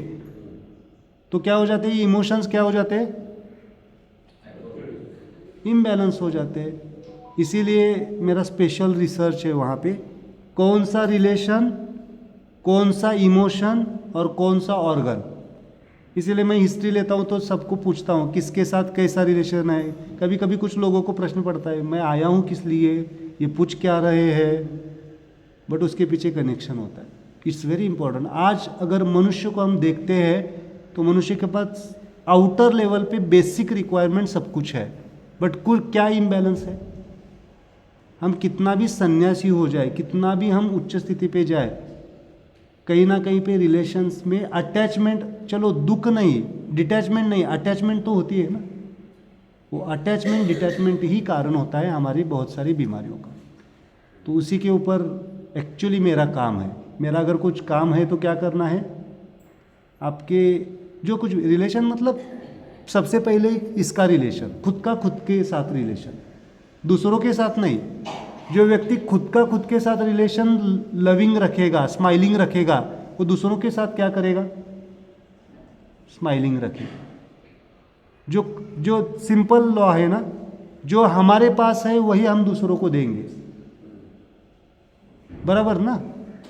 तो क्या हो जाते हैं इमोशंस, क्या हो जाते हैं इम्बैलेंस हो जाते हैं। इसीलिए मेरा स्पेशल रिसर्च है वहाँ पे, कौन सा रिलेशन, कौन सा इमोशन और कौन सा ऑर्गन। इसीलिए मैं हिस्ट्री लेता हूँ तो सबको पूछता हूँ किसके साथ कैसा रिलेशन है। कभी कभी कुछ लोगों को प्रश्न पड़ता है मैं आया हूँ किस लिए, ये पूछ क्या रहे हैं, बट उसके पीछे कनेक्शन होता है। It's very important. आज अगर मनुष्य को हम देखते हैं तो मनुष्य के पास आउटर लेवल पे बेसिक रिक्वायरमेंट सब कुछ है, बट कुल क्या इम्बैलेंस है। हम कितना भी सन्यासी हो जाए, कितना भी हम उच्च स्थिति पे जाए, कहीं ना कहीं पे रिलेशंस में अटैचमेंट, चलो दुख नहीं, डिटैचमेंट नहीं, अटैचमेंट तो होती है ना। वो अटैचमेंट डिटैचमेंट ही कारण होता है हमारी बहुत सारी बीमारियों का। तो उसी के ऊपर एक्चुअली मेरा काम है। मेरा अगर कुछ काम है तो क्या करना है, आपके जो कुछ रिलेशन, मतलब सबसे पहले इसका रिलेशन, खुद के साथ रिलेशन, दूसरों के साथ नहीं। जो व्यक्ति खुद के साथ रिलेशन लविंग रखेगा, स्माइलिंग रखेगा, वो दूसरों के साथ क्या करेगा, स्माइलिंग रखेगा। जो सिंपल लॉ है ना, जो हमारे पास है वही हम दूसरों को देंगे, बराबर ना।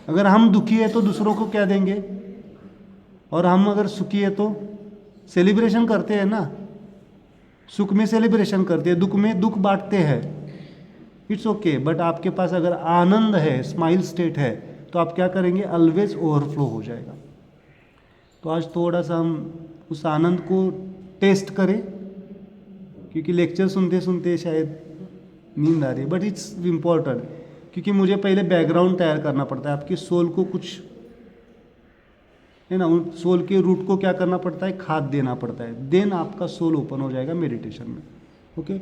अगर हम दुखी है तो दूसरों को क्या देंगे, और हम अगर सुखी है तो सेलिब्रेशन करते हैं ना, सुख में सेलिब्रेशन करते हैं, दुख में दुख बांटते हैं। इट्स ओके, बट आपके पास अगर आनंद है, स्माइल स्टेट है, तो आप क्या करेंगे, ऑलवेज ओवरफ्लो हो जाएगा। तो आज थोड़ा सा हम उस आनंद को टेस्ट करें, क्योंकि लेक्चर सुनते सुनते शायद नींद आ रही है, बट इट्स इम्पॉर्टेंट, क्योंकि मुझे पहले बैकग्राउंड तैयार करना पड़ता है। आपके सोल को कुछ है ना, उन सोल के रूट को क्या करना पड़ता है, खाद देना पड़ता है, देन आपका सोल ओपन हो जाएगा मेडिटेशन में। ओके,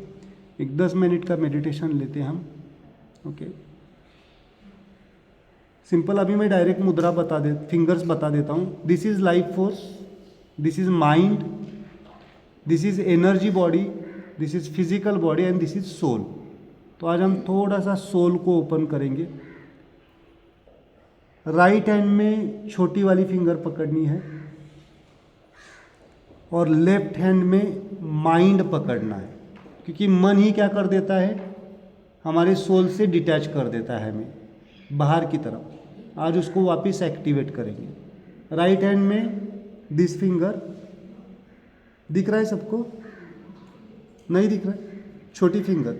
एक 10 मिनट का मेडिटेशन लेते हैं हम। ओके, सिंपल अभी मैं डायरेक्ट मुद्रा फिंगर्स बता देता हूँ। This is life force, this is mind, this is energy body, this is physical body and this is soul. तो आज हम थोड़ा सा सोल को ओपन करेंगे। राइट हैंड में छोटी वाली फिंगर पकड़नी है और लेफ्ट हैंड में माइंड पकड़ना है, क्योंकि मन ही क्या कर देता है, हमारे सोल से डिटैच कर देता है हमें बाहर की तरफ। आज उसको वापस एक्टिवेट करेंगे। राइट हैंड में दिस फिंगर दिख रहा है सबको, नहीं दिख रहा है, छोटी फिंगर,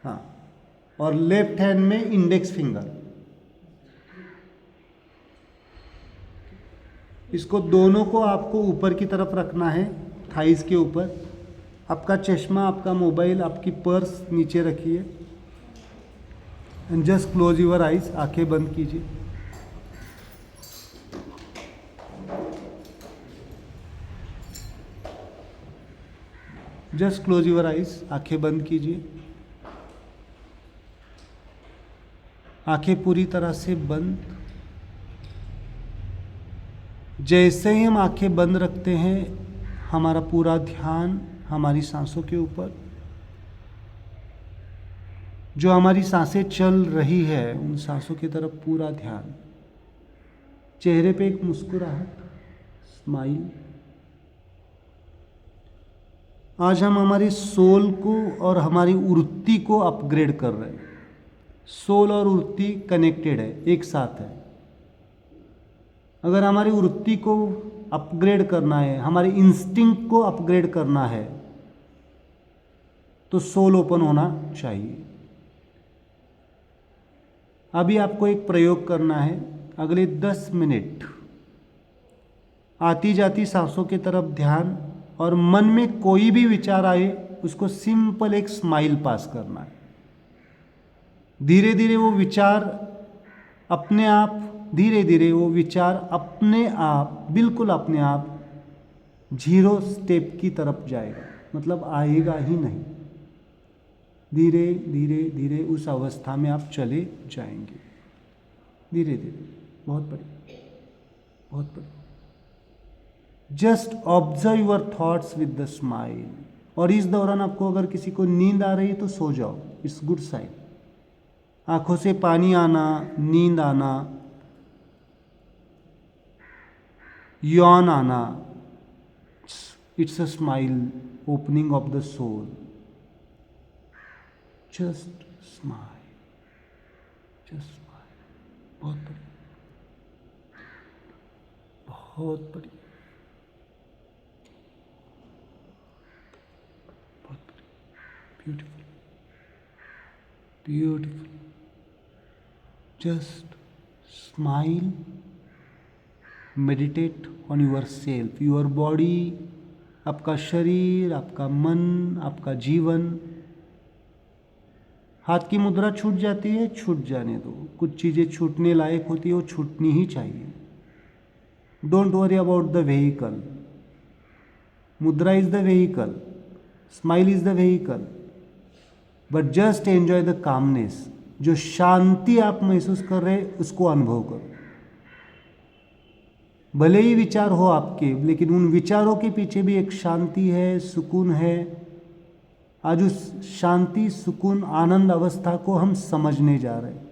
हाँ, और लेफ्ट हैंड में इंडेक्स फिंगर। इसको दोनों को आपको ऊपर की तरफ रखना है, थाइस के ऊपर। आपका चश्मा, आपका मोबाइल, आपकी पर्स नीचे रखिए and just close your eyes, आंखें बंद कीजिए। जस्ट क्लोज योर आइज, आंखें बंद कीजिए। आंखें पूरी तरह से बंद। जैसे ही हम आंखें बंद रखते हैं, हमारा पूरा ध्यान हमारी सांसों के ऊपर, जो हमारी सांसें चल रही है उन सांसों की तरफ पूरा ध्यान। चेहरे पे एक मुस्कुराहट, स्माइल। आज हम हमारी सोल को और हमारी वृत्ति को अपग्रेड कर रहे हैं। सोल और वृत्ति कनेक्टेड है, एक साथ है। अगर हमारी वृत्ति को अपग्रेड करना है, हमारे इंस्टिंक्ट को अपग्रेड करना है, तो सोल ओपन होना चाहिए। अभी आपको एक प्रयोग करना है। अगले 10 मिनट आती जाती सांसों की तरफ ध्यान, और मन में कोई भी विचार आए उसको सिंपल एक स्माइल पास करना है। धीरे धीरे वो विचार अपने आप, धीरे धीरे वो विचार अपने आप, बिल्कुल अपने आप 0 स्टेप की तरफ जाएगा, मतलब आएगा ही नहीं। धीरे धीरे धीरे उस अवस्था में आप चले जाएंगे, धीरे धीरे। बहुत बढ़िया, बहुत बढ़िया। Just observe your thoughts with the smile. और इस दौरान आपको अगर किसी को नींद आ रही है तो सो जाओ, इट्स गुड साइन। आंखों से पानी आना, नींद आना, यौन आना, it's a smile, opening of the soul. Just smile, just smile. बहुत बढ़िया, बहुत बढ़िया, बहुत बढ़िया. Beautiful, beautiful. Just smile. Meditate on yourself, your body. आपका शरीर, आपका मन, आपका जीवन. हाथ की मुद्रा छूट जाती है, छूट जाने दो. कुछ चीज़ें छूटने लायक होती है, वो छूटनी ही चाहिए. Don't worry about the vehicle. Mudra is the vehicle, smile is the vehicle, but just enjoy the calmness. जो शांति आप महसूस कर रहे हैं उसको अनुभव करो. भले ही विचार हो आपके, लेकिन उन विचारों के पीछे भी एक शांति है, सुकून है. आज उस शांति, सुकून, आनंद अवस्था को हम समझने जा रहे हैं,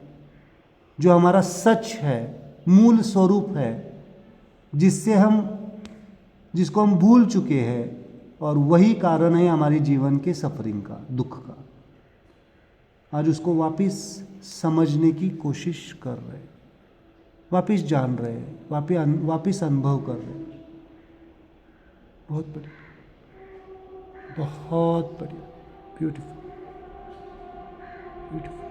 जो हमारा सच है, मूल स्वरूप है, जिसको हम भूल चुके हैं. और वही कारण है हमारे जीवन के सफरिंग का, दुख का. आज उसको वापस समझने की कोशिश कर रहे हैं, वापस जान रहे हैं, वापस अनुभव कर रहे हैं. बहुत बढ़िया, बहुत बढ़िया. Beautiful, beautiful.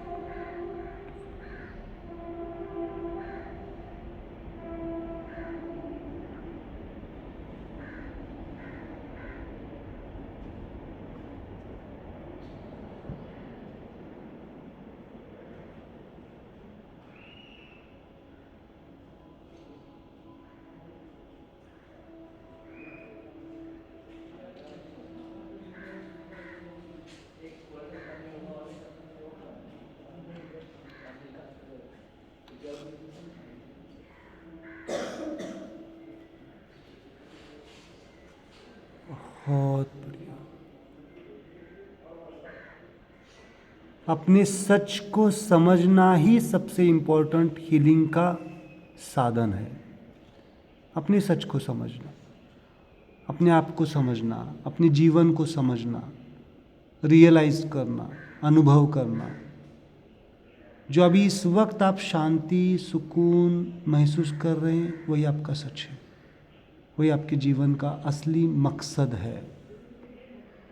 बहुत बढ़िया. अपने सच को समझना ही सबसे इम्पोर्टेंट हीलिंग का साधन है. अपने सच को समझना, अपने आप को समझना, अपने जीवन को समझना, रियलाइज करना, अनुभव करना. जो अभी इस वक्त आप शांति, सुकून महसूस कर रहे हैं, वही आपका सच है, वही आपके जीवन का असली मकसद है.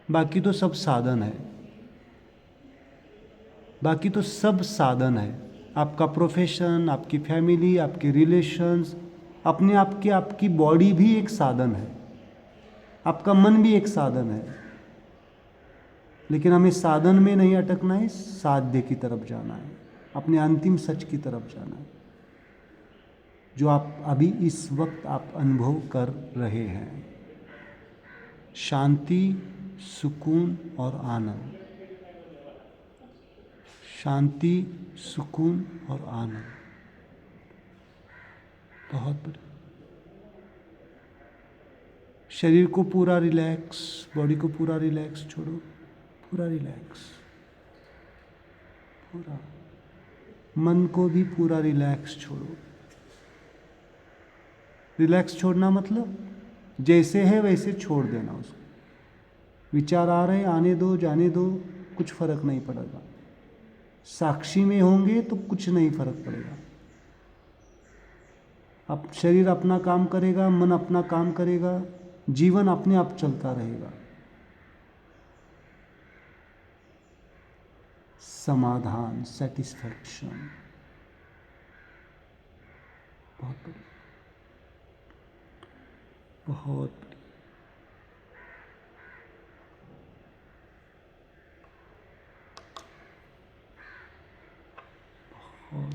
बाकी तो सब साधन है, बाकी तो सब साधन है. आपका प्रोफेशन, आपकी फैमिली, आपके रिलेशंस, अपने आप की आपकी बॉडी भी एक साधन है, आपका मन भी एक साधन है. लेकिन हमें साधन में नहीं अटकना है, साध्य की तरफ जाना है, अपने अंतिम सच की तरफ जाना है, जो आप अभी इस वक्त आप अनुभव कर रहे हैं. शांति, सुकून और आनंद. शांति, सुकून और आनंद. बहुत बढ़िया. शरीर को पूरा रिलैक्स, बॉडी को पूरा रिलैक्स छोड़ो, पूरा रिलैक्स, पूरा. मन को भी पूरा रिलैक्स छोड़ो. रिलैक्स छोड़ना मतलब जैसे है वैसे छोड़ देना उसको. विचार आ रहे, आने दो, जाने दो, कुछ फर्क नहीं पड़ेगा. साक्षी में होंगे तो कुछ नहीं फर्क पड़ेगा. अब शरीर अपना काम करेगा, मन अपना काम करेगा, जीवन अपने आप चलता रहेगा. समाधान, सेटिस्फैक्शन. बहुत बढ़िया, बहुत बढ़िया. बहुत